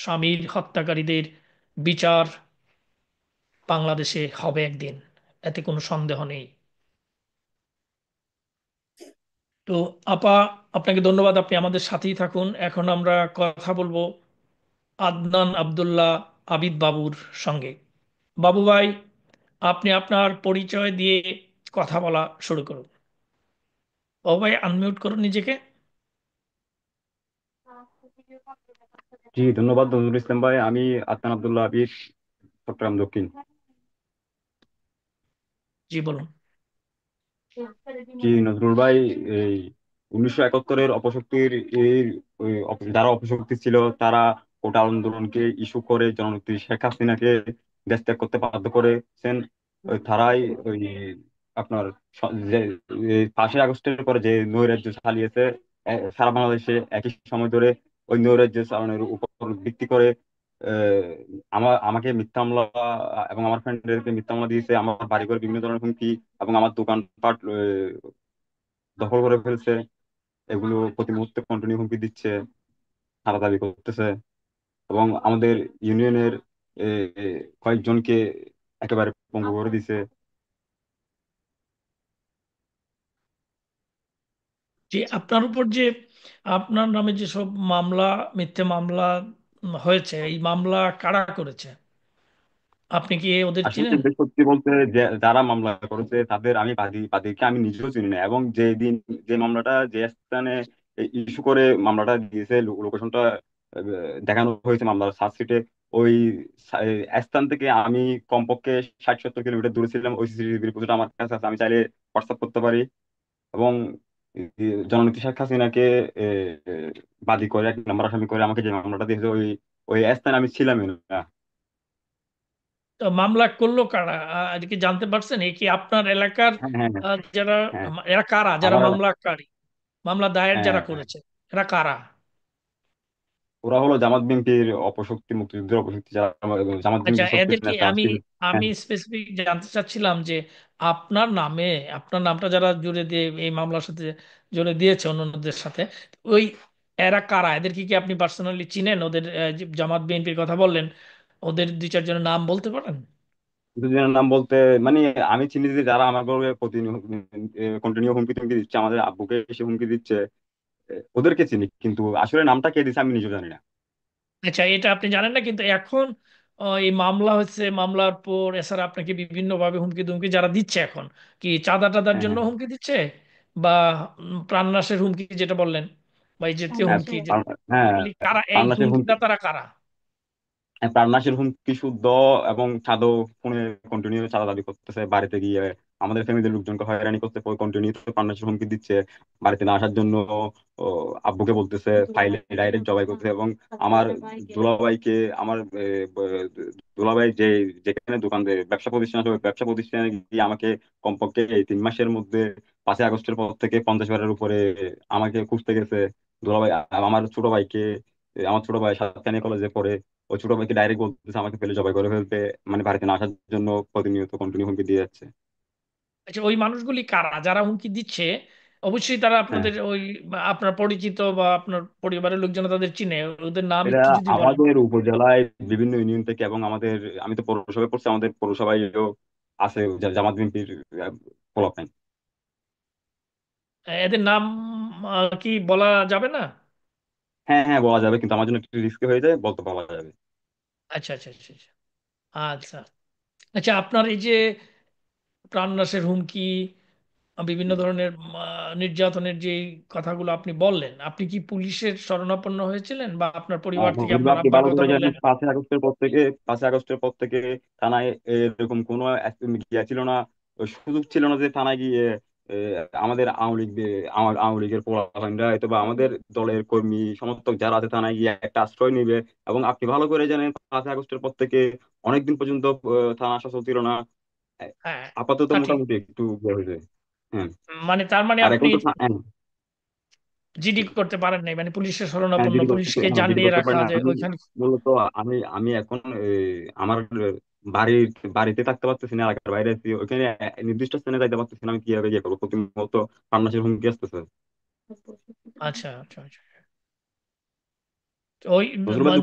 স্বামীর হত্যাকারীদের বিচার বাংলাদেশে হবে একদিন, এতে কোনো সন্দেহ নেই। তো আপা, আপনাকে ধন্যবাদ, আপনি আমাদের সাথেই থাকুন। এখন আমরা কথা বলবো আদনান আব্দুল্লাহ আবিদ বাবুর সঙ্গে। বাবু ভাই, আপনি আপনার পরিচয় দিয়ে কথা বলা শুরু করুন। বাবু ভাই, আনমিউট করুন নিজেকে। জি, ধন্যবাদ নজরুল ইসলাম ভাই। আমি আদনান আব্দুল্লাহ আবিদ, চট্টগ্রাম দক্ষিণ। জি বলুন। জি নজরুল ভাই, এই 1971-এর অপশক্তির এই যারা অপশক্তি ছিল, তারা কোটা আন্দোলনকে ইস্যু করে জননেত্রী শেখ হাসিনাকে দেশ ত্যাগ করতে বাধ্য করেছেন। তারাই ওই আপনার 5ই আগস্টের পরে যে নৈরাজ্য চালিয়েছে সারা বাংলাদেশে একই সময় ধরে, ওই নৈরাজ্য চালানোর উপর ভিত্তি করে আমাকে মিথ্যা মামলা এবং আমার ফ্রেন্ডদেরকে মিথ্যা মামলা দিয়েছে, আমার বাড়িঘর বিভিন্ন ধরনের হুমকি এবং আমার দোকানপাট দখল করে ফেলছে। এগুলো প্রতি মুহূর্তে কন্টিনিউ হুমকি দিচ্ছে, থানা দাবি করতেছে এবং আমাদের ইউনিয়নের এ, এ, কয়েকজনকে একেবারে পঙ্গু করে দিছে। যে আপনার উপর যে, আপনার নামে যেসব মামলা, মিথ্যে মামলা হয়েছে, এই মামলা কারা করেছে? আপনি কি ওদের আসলে চিনেন? সত্যি বলতে, যারা মামলা করেছে তাদের আমি বাদীকে আমি নিজেও চিনি না, এবং যে মামলাটা যে স্থানে ইস্যু করে মামলাটা দিয়েছে, লোকেশনটা দেখানো হয়েছে মামলার চার্জশিটে, ওই স্থান থেকে আমি কমপক্ষে 60-70 কিলোমিটার দূরে ছিলাম। ওই সিসিটিভি রিপোর্টটা আমার কাছে আছে, আমি চাইলে হোয়াটসঅ্যাপ করতে পারি। এবং জননেত্রী শেখ হাসিনাকে এ, এ, বাদী করে, 1 নম্বর আসামি করে আমাকে যে মামলাটা দিয়েছে, ওই ওই স্থানে আমি ছিলামই না। তো মামলা করলো কারা? আর কি জানতে পারছেন? এই কি আপনার এলাকার হ্যাঁ, হ্যাঁ, যারা, হ্যাঁ। এরা কারা যারা আমার মামলাকারী? মামলা দায়ের হ্যাঁ যারা হ্যাঁ, করেছে এরা কারা? ওরা হলো জামাত বিএনপির অপশক্তি, মুক্তিযুদ্ধের অপশক্তি, যারা জামাত আচ্ছা, বিএনপির সক্রিয় এদেরকে নেতা আমি ছিল। হ্যাঁ, আমি স্পেসিফিক জানতে চাচ্ছিলাম যে আপনার নামে, আপনার নামটা যারা জুড়ে দিয়ে এই মামলার সাথে জুড়ে দিয়েছে অন্যদের সাথে, ওই এরা কারা? এদেরকে কি আপনি পার্সোনালি চিনেন? ওদের যে জামাত বিএনপির কথা বললেন, ওদের দুই চারজনের নাম বলতে পারেন? দুজনের নাম বলতে মানে আমি চিনি যে যারা আমার ঘরে কন্টিনিউ হুমকি টুমকি দিচ্ছে, আমাদের আব্বুকে এসে হুমকি দিচ্ছে, ওদেরকে চিনি, কিন্তু আসলে নামটা কে দিচ্ছে আমি নিজেও জানি না। আচ্ছা, এটা আপনি জানেন না, কিন্তু এখন এই মামলা হচ্ছে, মামলার পর এছাড়া আপনাকে বিভিন্ন ভাবে হুমকি দুমকি যারা দিচ্ছে এখন, কি চাঁদা টাদার হ্যাঁ জন্য হ্যাঁ হুমকি দিচ্ছে, বা প্রাণনাশের হুমকি যেটা বললেন, বা এই জাতীয় হ্যাঁ হুমকি হ্যাঁ, কারা এই প্রাণনাশের হুমকি, হুমকিদাতারা কারা? প্রাণনাশের হুমকি শুদ্ধ, এবং ফোনে কন্টিনিউ চাঁদা দাবি করতেছে, বাড়িতে গিয়ে আমাদের ফ্যামিলির লোকজনকে হয়রানি করতে কন্টিনিউ প্রাণনাশের হুমকি দিচ্ছে, বাড়িতে না আসার জন্য ও, আব্বুকে বলতেছে, ফাইলে ডাইরেক্ট জবাই করতেছে, এবং আমার দুলাভাইকে, আমার দুলাভাই যে যেখানে দোকান ব্যবসা প্রতিষ্ঠান আছে, ওই ব্যবসা প্রতিষ্ঠানে গিয়ে আমাকে কমপক্ষে এই 3 মাসের মধ্যে 5ই আগস্টের পর থেকে 50 বারের উপরে আমাকে খুঁজতে গেছে। দুলাভাই আমার ছোট ভাইকে, আমার ছোট ভাই সাতকানিয়া কলেজে পড়ে, ওই ছোট ভাইকে ডাইরেক্ট বলতেছে আমাকে ফেলে জবাই করে ফেলতে, মানে বাড়িতে না আসার জন্য প্রতিনিয়ত কন্টিনিউ হুমকি দিয়ে যাচ্ছে। আচ্ছা, ওই মানুষগুলি কারা যারা হুমকি দিচ্ছে? অবশ্যই তারা হ্যাঁ, আপনাদের ওই বা আপনার পরিচিত বা আপনার পরিবারের লোকজন তাদের চিনে, ওদের নাম এটা একটু যদি বলেন। আমাদের উপজেলায় বিভিন্ন ইউনিয়ন থেকে, এবং আমাদের, আমি তো পৌরসভায় পড়ছি, আমাদের পৌরসভায়ও আছে জামাত বিএনপির পোলাপাইন। এদের নাম কি বলা যাবে না? হ্যাঁ হ্যাঁ, বলা যাবে, কিন্তু আমার জন্য একটু রিস্ক হয়ে যায়, বলতে বলা যাবে। আচ্ছা আচ্ছা আচ্ছা আচ্ছা। আচ্ছা আচ্ছা, আপনার এই যে প্রাণনাশের হুমকি, বিভিন্ন ধরনের নির্যাতনের যে কথাগুলো আপনি বললেন, আপনি কি পুলিশের শরণাপন্ন হয়েছিলেন, বা আপনার পরিবার থেকে হুজুর, আপনার আপনি আব্বার ভালো কথা করে জানেন, বললেন? 5ই আগস্টের পর থেকে থানায় এরকম কোনো ছিল না, ওই সুযোগ ছিল না যে থানায় গিয়ে আমাদের আওয়ামী লীগের পোলাপাইনরা হয়তো বা আমাদের দলের কর্মী সমর্থক যারা আছে থানায় গিয়ে একটা আশ্রয় নিবে। এবং আপনি ভালো করে জানেন 5ই আগস্টের পর থেকে অনেকদিন পর্যন্ত থানা শাসন ছিল না। হ্যাঁ, আপাতত তা ঠিক। মোটামুটি একটু ইয়ে হয়েছে। হ্যাঁ, মানে তার মানে আর আপনি এখন তো হ্যাঁ, জিডি করতে পারেন নাই, মানে পুলিশের হ্যাঁ শরণাপন্ন, পুলিশকে হ্যাঁ জিডি জানিয়ে করতে পারি রাখা না, যে শুধু ওইখানে। মূলত আমি আমি এখন আমার বাড়ির বাড়িতে থাকতে পারতেছি না, এলাকার বাইরে আছি, ওইখানে নির্দিষ্ট স্থানে যাইতে পারতেছি না, আমি কিভাবে গিয়ে করবো, প্রতিমত প্রাণনাশের হুমকি আসতেছে। আচ্ছা আচ্ছা আচ্ছা। ওই শ্বশুর ভাই,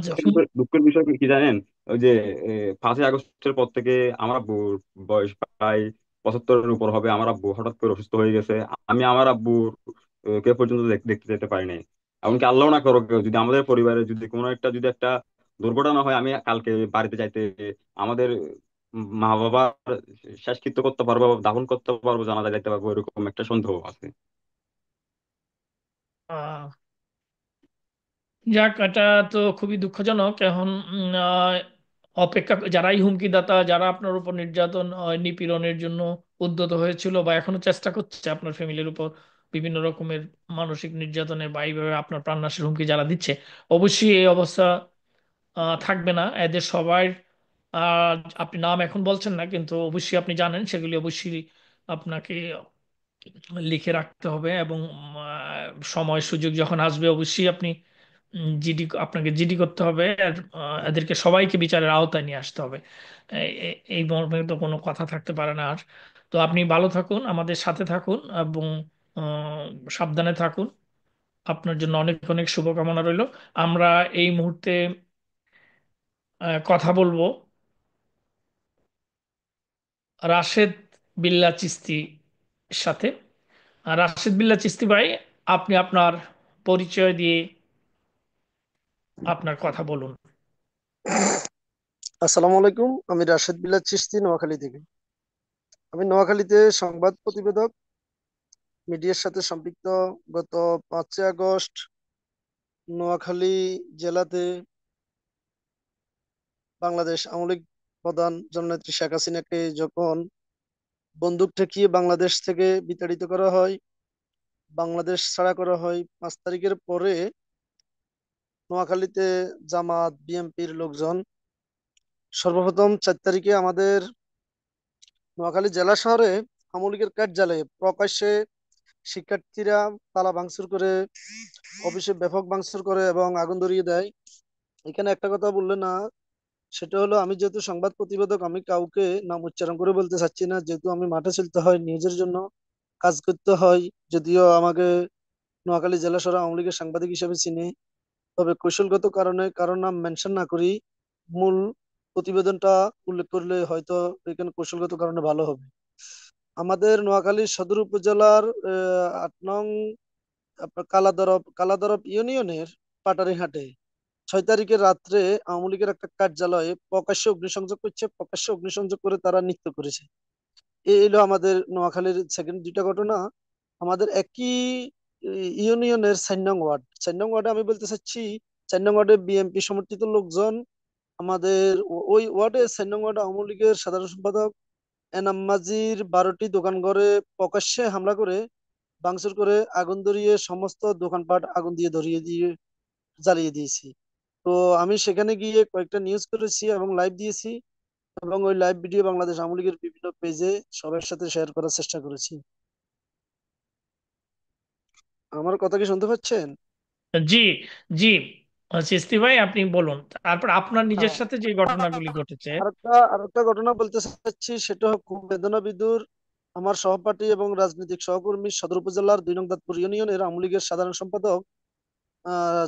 দুঃখের বিষয় কি জানেন, ওই যে 5ই আগস্টের পর থেকে আমার আব্বুর বয়স প্রায় 75-এর উপর হবে, আমার আব্বু হঠাৎ করে অসুস্থ হয়ে গেছে। আমি আমার আব্বুর কে পর্যন্ত দেখতে যেতে পারি নাই। এমনকি আল্লাহ না করো, যদি আমাদের পরিবারে যদি কোনো একটা যদি একটা দুর্ঘটনা হয়, আমি কালকে বাড়িতে যাইতে, আমাদের মা বাবার শেষকৃত্য করতে পারবো, দাফন করতে পারবো, জানাজা যাইতে পারবো, এরকম একটা সন্দেহ আছে। আহ, যাক, এটা তো খুবই দুঃখজনক। এখন অপেক্ষা, যারাই হুমকিদাতা, যারা আপনার উপর নির্যাতন নিপীড়নের জন্য উদ্যত হয়েছিল বা এখনো চেষ্টা করছে আপনার ফ্যামিলির উপর বিভিন্ন রকমের মানসিক নির্যাতনের বা এইভাবে আপনার প্রাণনাশের হুমকি যারা দিচ্ছে, অবশ্যই এই অবস্থা থাকবে না এদের সবার। আপনি নাম এখন বলছেন না, কিন্তু অবশ্যই আপনি জানেন, সেগুলি অবশ্যই আপনাকে লিখে রাখতে হবে, এবং সময় সুযোগ যখন আসবে অবশ্যই আপনি আপনাকে জিডি করতে হবে, আর এদেরকে সবাইকে বিচারের আওতায় নিয়ে আসতে হবে। এই মর্মে তো কোনো কথা থাকতে পারে না আর। তো আপনি ভালো থাকুন, আমাদের সাথে থাকুন, এবং সাবধানে থাকুন। আপনার জন্য অনেক অনেক শুভকামনা রইল। আমরা এই মুহূর্তে কথা বলবো রাশেদ বিল্লাহ চিস্তির সাথে। রাশেদ বিল্লাহ চিস্তি ভাই, আপনি আপনার পরিচয় দিয়ে আপনার কথা বলুন। আসসালামু আলাইকুম, আমি রাশেদ বিল্লাহ চিশতি, নোয়াখালী থেকে। আমি নোয়াখালীতে সংবাদ প্রতিবেদক, মিডিয়ার সাথে সম্পৃক্ত। গত 5ই আগস্ট নোয়াখালী জেলাতে বাংলাদেশ আওয়ামী লীগ প্রধান জননেত্রী শেখ হাসিনাকে যখন বন্দুক ঠেকিয়ে বাংলাদেশ থেকে বিতাড়িত করা হয়, বাংলাদেশ ছাড়া করা হয়, 5 তারিখের পরে নোয়াখালীতে জামাত বিএনপির লোকজন সর্বপ্রথম 4 তারিখে আমাদের নোয়াখালী জেলা শহরে আওয়ামী লীগের কার্যালয়ে প্রকাশ্যে শিক্ষার্থীরা তালা ভাঙচুর করে, অফিসে ব্যাপক ভাঙচুর করে এবং আগুন ধরিয়ে দেয়। এখানে একটা কথা বললে না, সেটা হলো আমি যেহেতু সংবাদ প্রতিবেদক, আমি কাউকে নাম উচ্চারণ করে বলতে চাচ্ছি না, যেহেতু আমি মাঠে চলতে হয়, নিউজের জন্য কাজ করতে হয়। যদিও আমাকে নোয়াখালী জেলা শহর আওয়ামী লীগের সাংবাদিক হিসেবে চিনি, তবে কৌশলগত কারণে কারো নাম মেনশন না করি, মূল প্রতিবেদনটা উল্লেখ করলে হয়তো এখানে কৌশলগত কারণে ভালো হবে। আমাদের নোয়াখালী সদর উপজেলার ৮ নং আপনার কালাদরব ইউনিয়নের পাটারিহাটে 6 তারিখের রাত্রে আওয়ামী লীগের একটা কার্যালয়ে প্রকাশ্যে অগ্নিসংযোগ করছে, প্রকাশ্যে অগ্নিসংযোগ করে তারা নৃত্য করেছে। এই এলো আমাদের নোয়াখালীর সেকেন্ড দুইটা ঘটনা। আমাদের একই ইউনিয়নের 4 নং ওয়ার্ড, 4 নং ওয়ার্ডে আমি বলতে চাচ্ছি, 4 নং ওয়ার্ডে বিএনপি সমর্থিত লোকজন, আমাদের ওই ওয়ার্ডে 4 নং ওয়ার্ডে আওয়ামী লীগের সাধারণ সম্পাদক এনাম মাঝির 12টি দোকান ঘরে প্রকাশ্যে হামলা করে, ভাঙচুর করে, আগুন ধরিয়ে সমস্ত দোকানপাট আগুন দিয়ে ধরিয়ে দিয়ে জ্বালিয়ে দিয়েছি। তো আমি সেখানে গিয়ে কয়েকটা নিউজ করেছি এবং লাইভ দিয়েছি, এবং ওই লাইভ ভিডিও বাংলাদেশ আওয়ামী লীগের বিভিন্ন পেজে সবার সাথে শেয়ার করার চেষ্টা করেছি। আমার কথা কি শুনতে পাচ্ছেন? জি, জি, চিস্তি ভাই আপনি বলুন, তারপর আপনার নিজের হ্যাঁ, সাথে যে ঘটনাগুলি ঘটেছে। আরেকটা ঘটনা বলতে চাচ্ছি, সেটা খুব বেদনা বিদুর। আমার সহপাঠী এবং রাজনৈতিক সহকর্মী সদর উপজেলার 2 নং দাঁতপুর ইউনিয়নের আওয়ামী লীগের সাধারণ সম্পাদক,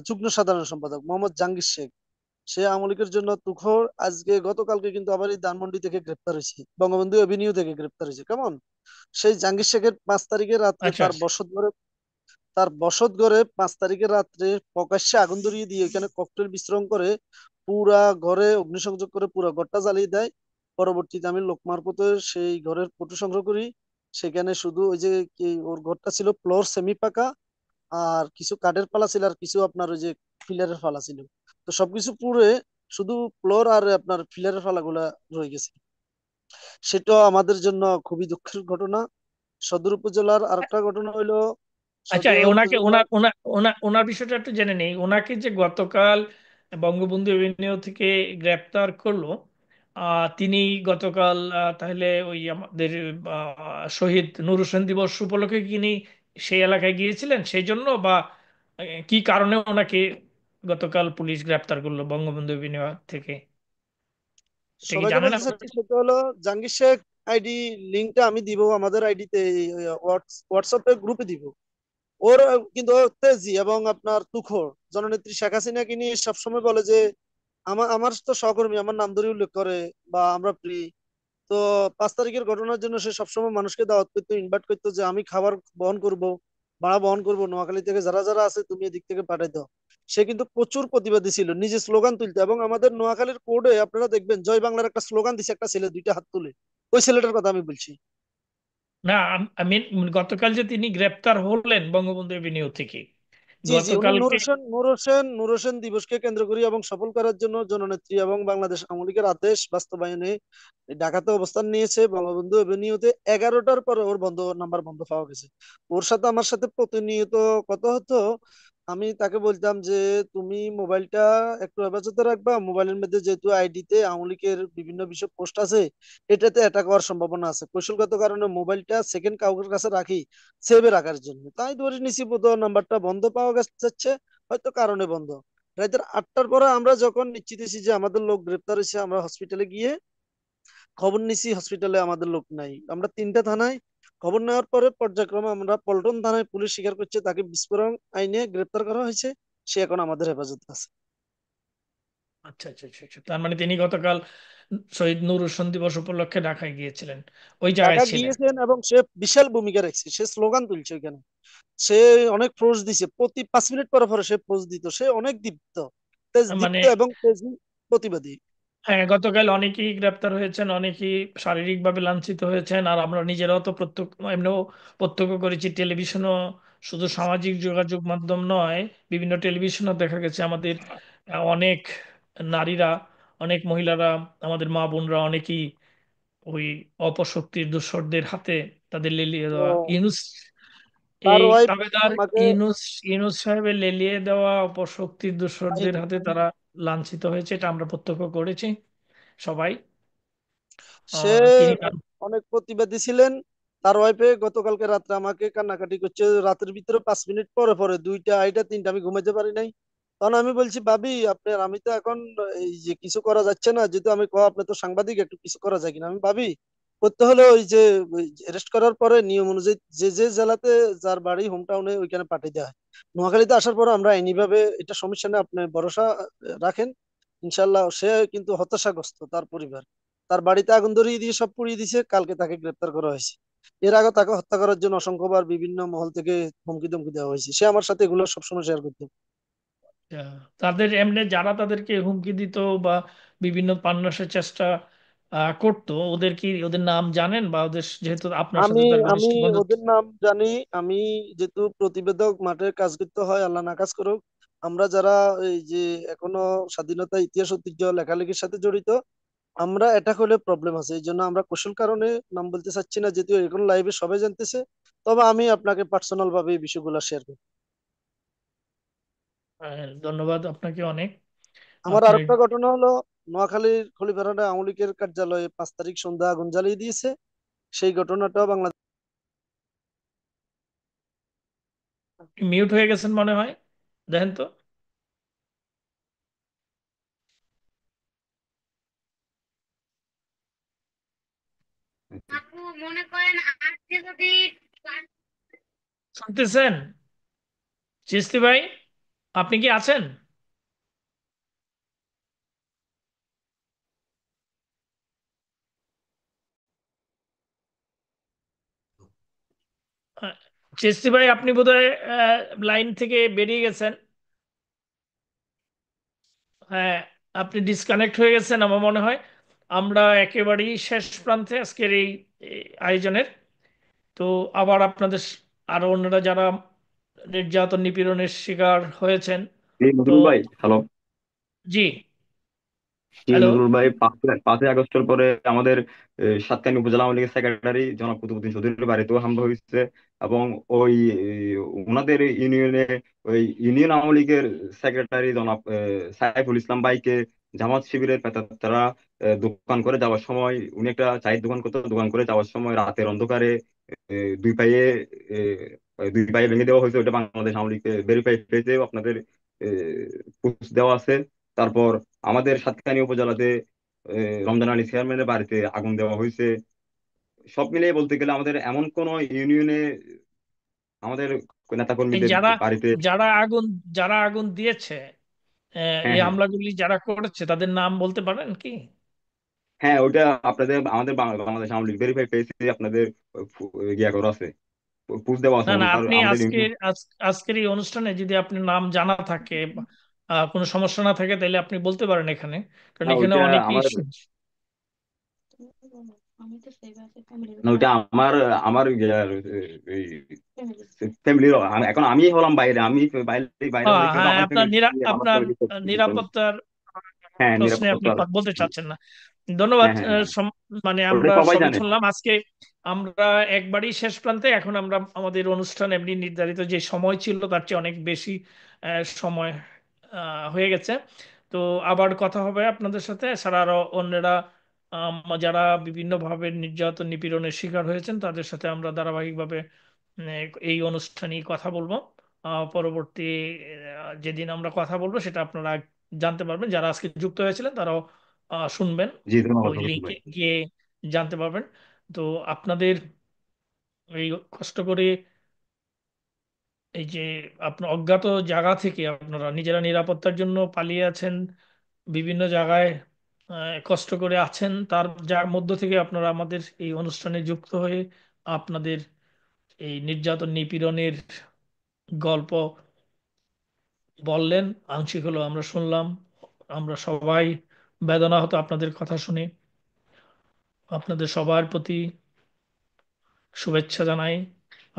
যুগ্ম সাধারণ সম্পাদক মোহাম্মদ জাহাঙ্গীর শেখ, সে আওয়ামী লীগের জন্য তুখোড়। আজকে গতকালকে কিন্তু আবার এই ধানমন্ডি থেকে গ্রেপ্তার হয়েছে, বঙ্গবন্ধু এভিনিউ থেকে গ্রেপ্তার হয়েছে। কেমন সেই জাহাঙ্গীর শেখের 5 তারিখের রাত্রে আচ্ছা, আচ্ছা। তার বসত ঘরে 5 তারিখের রাত্রে প্রকাশ্যে আগুন ধরিয়ে দিয়ে এখানে ককটেল বিস্ফোরণ করে পুরা ঘরে অগ্নিসংযোগ করে পুরা ঘরটা জ্বালিয়ে দেয়। পরবর্তীতে আমি লোক মারফতে সেই ঘরের ফটো সংগ্রহ করি। সেখানে শুধু ওই যে কি ওর ঘরটা ছিল ফ্লোর সেমি পাকা, আর কিছু কাঠের পালা ছিল, আর কিছু আপনার ওই যে ফিলারের ফালা ছিল। তো সবকিছু পুড়ে শুধু ফ্লোর আর আপনার ফিলারের ফালাগুলা রয়ে গেছে। সেটা আমাদের জন্য খুবই দুঃখের ঘটনা। সদর উপজেলার আরেকটা ঘটনা হইলো, আচ্ছা, সদর ওনাকে উপজেলার ওনার ওনার ওনার ওনার বিষয়টা একটু জেনে নেই। ওনাকে যে গতকাল বঙ্গবন্ধু এভিনিউ থেকে গ্রেপ্তার করলো, তিনি গতকাল তাহলে ওই আমাদের শহীদ নূর হোসেন দিবস উপলক্ষে তিনি সেই এলাকায় গিয়েছিলেন সেই জন্য, বা কি কারণে ওনাকে গতকাল পুলিশ গ্রেপ্তার করলো বঙ্গবন্ধু এভিনিউ থেকে, এটা কি সবাইকে জানেন বলতে আপনি? চাচ্ছি, সেটা হলো জাহাঙ্গীর শেখ আইডি লিঙ্কটা আমি দিব আমাদের আইডিতে, হোয়াটসঅ্যাপে গ্রুপে দিব। ওর কিন্তু ও তেজি এবং আপনার তুখোড়। জননেত্রী শেখ হাসিনাকে নিয়ে সবসময় বলে যে আমার তো সহকর্মী, আমার নাম ধরে উল্লেখ করে, বা আমরা প্রি। তো 5 তারিখের ঘটনার জন্য সে সবসময় মানুষকে দাওয়াত করতো, ইনভাইট করতো যে আমি খাবার বহন করব, ভাড়া বহন করব, নোয়াখালী থেকে যারা যারা আছে তুমি এদিক থেকে পাঠাই দাও। সে কিন্তু প্রচুর প্রতিবাদী ছিল, নিজে স্লোগান তুলতো। এবং আমাদের নোয়াখালীর কোর্টে আপনারা দেখবেন জয় বাংলার একটা স্লোগান দিছে একটা ছেলে, 2টা হাত তুলে। ওই ছেলেটার কথা আমি বলছি। না, আমি গতকাল যে তিনি গ্রেপ্তার হলেন বঙ্গবন্ধু এভিনিউ থেকে, জি জি, উনি গতকালকে। নূর হোসেন দিবসকে কেন্দ্র করে এবং সফল করার জন্য জননেত্রী এবং বাংলাদেশ আওয়ামী লীগের আদেশ বাস্তবায়নে ঢাকাতে অবস্থান নিয়েছে। বঙ্গবন্ধু এভিনিউতে 11টার পরে ওর নাম্বার বন্ধ পাওয়া গেছে। ওর সাথে আমার সাথে প্রতিনিয়ত কথা হতো। আমি তাকে বলতাম যে তুমি মোবাইলটা একটু হেফাজতে রাখবা, মোবাইলের মধ্যে যেহেতু আইডিতে আওয়ামী লীগের বিভিন্ন বিষয় পোস্ট আছে, এটাতে অ্যাটাক হওয়ার সম্ভাবনা আছে। কৌশলগত কারণে মোবাইলটা সেকেন্ড কাউকের কাছে রাখি, সেভে রাখার জন্য। তাই ধরে নিছি বোধ নাম্বারটা বন্ধ পাওয়া যাচ্ছে, হয়তো কারণে বন্ধ। রাতের 8টার পরে আমরা যখন নিশ্চিত হয়েছি যে আমাদের লোক গ্রেপ্তার হয়েছে, আমরা হসপিটালে গিয়ে খবর নিছি, হসপিটালে আমাদের লোক নাই। আমরা 3টা থানায় খবর নেওয়ার পরে পর্যায়ক্রমে আমরা পল্টন থানায়, পুলিশ স্বীকার করছে তাকে বিস্ফোরণ আইনে গ্রেপ্তার করা হয়েছে। সে এখন আমাদের হেফাজতে আছে। আচ্ছা, আচ্ছা, আচ্ছা, আচ্ছা। তার মানে তিনি গতকাল শহীদ নূর হোসেন দিবস উপলক্ষে ঢাকায় গিয়েছিলেন, ওই জায়গায় ঢাকা ছিলেন। গিয়েছেন এবং সে বিশাল ভূমিকা রাখছে, সে স্লোগান তুলছে ওইখানে। সে অনেক পোস্ট দিছে, প্রতি 5 মিনিট পরে পরে সে পোস্ট দিত। সে অনেক দীপ্ত, তেজ মানে দীপ্ত এবং তেজি প্রতিবাদী। হ্যাঁ, গতকাল অনেকেই গ্রেপ্তার হয়েছেন, অনেকেই শারীরিকভাবে লাঞ্ছিত হয়েছেন, আর আমরা নিজেরাও তো প্রত্যক্ষ এমনিও প্রত্যক্ষ করেছি টেলিভিশনও, শুধু সামাজিক যোগাযোগ মাধ্যম নয়, বিভিন্ন টেলিভিশনও দেখা গেছে আমাদের অনেক নারীরা, অনেক মহিলারা, আমাদের মা বোনরা অনেকেই ওই অপশক্তির দূষরদের হাতে তাদের লেলিয়ে দেওয়া তো ইউনুস, তার এই ওয়াইফ তাবেদার আমাকে ইউনুস ইউনুস সাহেবের লেলিয়ে দেওয়া অপশক্তির দূষরদের হাতে তারা লাঞ্ছিত হয়েছে, এটা আমরা প্রত্যক্ষ করেছি সবাই। সে তিনি অনেক প্রতিবাদী ছিলেন। তার ওয়াইফে গতকালকে রাত্রে আমাকে কান্নাকাটি করছে, রাতের ভিতরে 5 মিনিট পরে পরে, 2টা, 2টা, 3টা, আমি ঘুমাইতে পারি নাই। তখন আমি বলছি, ভাবি আপনার, আমি তো এখন এই যে কিছু করা যাচ্ছে না, যেহেতু আমি কহ আপনি তো সাংবাদিক, একটু কিছু করা যায় কিনা। আমি ভাবি করতে হলে ওই যে অ্যারেস্ট করার পরে নিয়ম অনুযায়ী যে যে জেলাতে যার বাড়ি হোম টাউনে ওইখানে পাঠিয়ে দেওয়া হয়। নোয়াখালীতে আসার পর আমরা আইনিভাবে এটা সমস্যা নেই, আপনি ভরসা রাখেন, ইনশাল্লাহ। সে কিন্তু হতাশাগ্রস্ত, তার পরিবার, তার বাড়িতে আগুন ধরিয়ে দিয়ে সব পুড়িয়ে দিয়েছে, কালকে তাকে গ্রেপ্তার করা হয়েছে। এর আগে তাকে হত্যা করার জন্য অসংখ্যবার বিভিন্ন মহল থেকে হুমকি ধমকি দেওয়া হয়েছে, সে আমার সাথে এগুলো সবসময় শেয়ার করতো। তাদের এমনি যারা তাদেরকে হুমকি দিত বা বিভিন্ন প্রাণনাশের চেষ্টা করতো, ওদের কি, ওদের নাম জানেন? বা ওদের যেহেতু আপনার আমি সাথে তার আমি ঘনিষ্ঠ বন্ধুত্ব। ওদের নাম জানি। আমি যেহেতু প্রতিবেদক, মাঠে কাজ করতে হয়, আল্লাহ না কাজ করুক, আমরা যারা এই যে এখনো স্বাধীনতা ইতিহাস ঐতিহ্য লেখালেখির সাথে জড়িত, আমরা এটা হলে প্রবলেম আছে, এই জন্য আমরা কৌশল কারণে নাম বলতে চাচ্ছি না, যেহেতু এখন লাইভে সবাই জানতেছে। তবে আমি আপনাকে পার্সোনাল ভাবে এই বিষয়গুলো শেয়ার করি। ধন্যবাদ আপনাকে অনেক। আমার আপনি আরেকটা ঘটনা হলো, নোয়াখালীর খলিফারহাটে আওয়ামী লীগের কার্যালয়ে 5 তারিখ সন্ধ্যা আগুন জ্বালিয়ে দিয়েছে। সেই ঘটনাটাও বাংলাদেশ। মিউট হয়ে গেছেন মনে হয়, দেখেন তো। শুনতেছেন চিস্তি ভাই? আপনি কি আছেন? আহ, চিস্তি ভাই, আপনি বোধহয় লাইন থেকে বেরিয়ে গেছেন। হ্যাঁ, আপনি ডিসকানেক্ট হয়ে গেছেন আমার মনে হয়। আমরা একেবারেই শেষ প্রান্তে আজকের এই আয়োজনের। তো আবার আপনাদের আরো অন্যরা যারা নির্যাতন নিপীড়নের শিকার হয়েছেন। এই তো নজরুল ভাই, হ্যালো। জি, এই হ্যালো। নজরুল ভাই, 5ই আগস্টের পরে আমাদের সাতকাইন উপজেলা আওয়ামী লীগের সেক্রেটারি জনাব কুতুবুদ্দিন চৌধুরীর বাড়িতেও হামলা হয়েছে। এবং ওই ওনাদের ইউনিয়নে ওই ইউনিয়ন আওয়ামী লীগের সেক্রেটারি জনাব সাইফুল ইসলাম ভাইকে জামাত শিবিরের তারা দোকান করে যাওয়ার সময়, উনি একটা চায়ের দোকান করতে, দোকান করে যাওয়ার সময় রাতের অন্ধকারে দুই পায়ে দুই পায়ে ভেঙে দেওয়া হয়েছে। ওটা বাংলাদেশ আওয়ামী লীগ ভেরিফাইড পেজে আপনাদের পোস্ট দেওয়া আছে। তারপর আমাদের সাতকাইন উপজেলাতে রমজান আলী চেয়ারম্যানের বাড়িতে আগুন দেওয়া হয়েছে। সব মিলিয়ে বলতে গেলে আমাদের এমন কোন ইউনিয়নে আমাদের এই নেতাকর্মীদের যারা বাড়িতে। যারা আগুন যারা আগুন দিয়েছে, হ্যাঁ, এই হ্যাঁ, হামলাগুলি যারা করেছে তাদের নাম বলতে পারেন কি? হ্যাঁ, ওইটা আপনাদের আমাদের বাংলাদেশ আওয়ামী লীগ ভেরিফাই পেয়েছে, আপনাদের ইয়া করা আছে, পুষ দেওয়া আছে না না, ওনার আপনি আমাদের আজকের ইউনিয়ন। আজকের এই অনুষ্ঠানে যদি আপনি নাম জানা থাকে, কোনো সমস্যা না থাকে, তাহলে আপনি বলতে পারেন এখানে, কারণ হ্যাঁ, এখানে ওইটা অনেকেই আমার না, ওইটা আমার আমার ফ্যামিলির। এখন আমি হলাম বাইরে, আমি বাইরে বাইরে হলে কিন্তু হ্যাঁ, আমার আপনার ফ্যামিলি, আমার আপনার ফ্যামিলি। নিরাপত্তার হ্যাঁ, প্রশ্নে আপনি নিরাপত্তার। বলতে চাচ্ছেন না। ধন্যবাদ। হ্যাঁ, হ্যাঁ, হ্যাঁ, মানে ওটা আমরা সবাই সবই জানে। শুনলাম আজকে। আমরা একবারই শেষ প্রান্তে, এখন আমরা আমাদের অনুষ্ঠান এমনি নির্ধারিত যে সময় ছিল তার চেয়ে অনেক বেশি সময় হয়ে গেছে। তো আবার কথা হবে আপনাদের সাথে, এছাড়া আরো অন্যরা যারা বিভিন্নভাবে নির্যাতন নিপীড়নের শিকার হয়েছেন তাদের সাথে আমরা ধারাবাহিকভাবে এই অনুষ্ঠানেই কথা বলবো। পরবর্তী যেদিন আমরা কথা বলবো সেটা আপনারা জানতে পারবেন, যারা আজকে যুক্ত হয়েছিলেন তারাও শুনবেন, জি, ধন্যবাদ ওই অবশ্যই লিঙ্কে ভাই। গিয়ে জানতে পারবেন। তো আপনাদের এই কষ্ট করে এই যে আপনার অজ্ঞাত জায়গা থেকে আপনারা নিজেরা নিরাপত্তার জন্য পালিয়ে আছেন, বিভিন্ন জায়গায় কষ্ট করে আছেন, তার যার মধ্য থেকে আপনারা আমাদের এই অনুষ্ঠানে যুক্ত হয়ে আপনাদের এই নির্যাতন নিপীড়নের গল্প বললেন, আংশিক হলেও আমরা শুনলাম। আমরা সবাই বেদনাহত আপনাদের কথা শুনে। আপনাদের সবার প্রতি শুভেচ্ছা জানাই,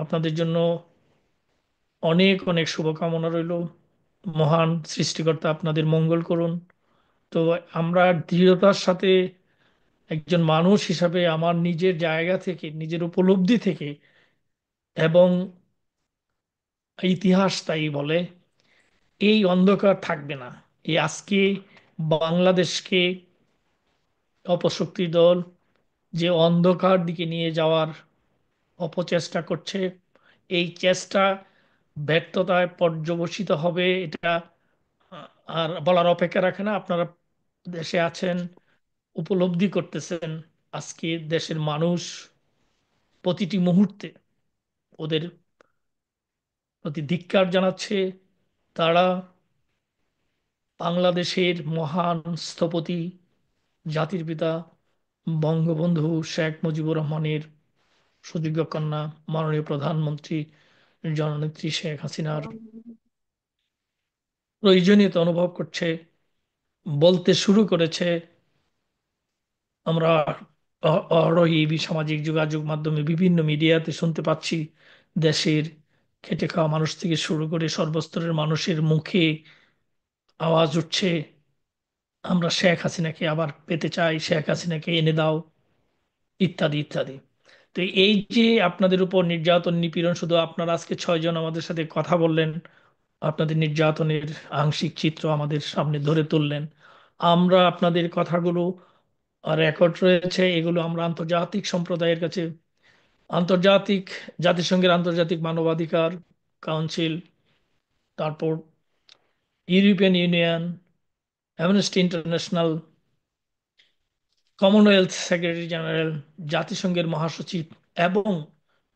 আপনাদের জন্য অনেক অনেক শুভকামনা রইল। মহান সৃষ্টিকর্তা আপনাদের মঙ্গল করুন। তো আমরা দৃঢ়তার সাথে, একজন মানুষ হিসাবে আমার নিজের জায়গা থেকে, নিজের উপলব্ধি থেকে, এবং ইতিহাস তাই বলে, এই অন্ধকার থাকবে না। এই আজকে বাংলাদেশকে অপশক্তি দল যে অন্ধকার দিকে নিয়ে যাওয়ার অপচেষ্টা করছে। এই চেষ্টা ব্যর্থতায় পর্যবসিত হবে, এটা আর বলার অপেক্ষা রাখে না। আপনারা দেশে আছেন, উপলব্ধি করতেছেন আজকে দেশের মানুষ প্রতিটি মুহূর্তে ওদের প্রতি ধিক্কার জানাচ্ছে। তারা বাংলাদেশের মহান স্থপতি, জাতির পিতা বঙ্গবন্ধু শেখ মুজিবুর রহমানের সুযোগ্য কন্যা মাননীয় প্রধানমন্ত্রী জননেত্রী শেখ হাসিনার প্রয়োজনীয়তা অনুভব করছে, বলতে শুরু করেছে। আমরা অহরহই সামাজিক যোগাযোগ মাধ্যমে বিভিন্ন মিডিয়াতে শুনতে পাচ্ছি, দেশের খেটে খাওয়া মানুষ থেকে শুরু করে সর্বস্তরের মানুষের মুখে আওয়াজ উঠছে, আমরা শেখ হাসিনাকে আবার পেতে চাই, শেখ হাসিনাকে এনে দাও, ইত্যাদি ইত্যাদি। তো এই যে আপনাদের উপর নির্যাতন নিপীড়ন, শুধু আপনারা আজকে 6 জন আমাদের সাথে কথা বললেন, আপনাদের নির্যাতনের আংশিক চিত্র আমাদের সামনে ধরে তুললেন। আমরা আপনাদের কথাগুলো রেকর্ড রয়েছে, এগুলো আমরা আন্তর্জাতিক সম্প্রদায়ের কাছে, আন্তর্জাতিক জাতিসংঘের আন্তর্জাতিক মানবাধিকার কাউন্সিল, তারপর European union, amnesty international, Commonwealth secretary general, জাতিসংঘের মহাসচিব এবং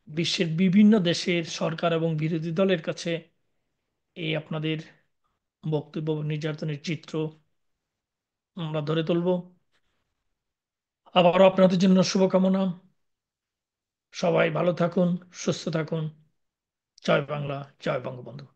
বিশ্বের বিভিন্ন দেশের সরকার এবং বিরোধী দলের কাছে এই আপনাদের বক্তব্য এবং নির্যাতনের চিত্র আমরা ধরে তুলব। আবারও আপনাদের জন্য শুভকামনা। সবাই ভালো থাকুন, সুস্থ থাকুন। জয় বাংলা, জয় বঙ্গবন্ধু।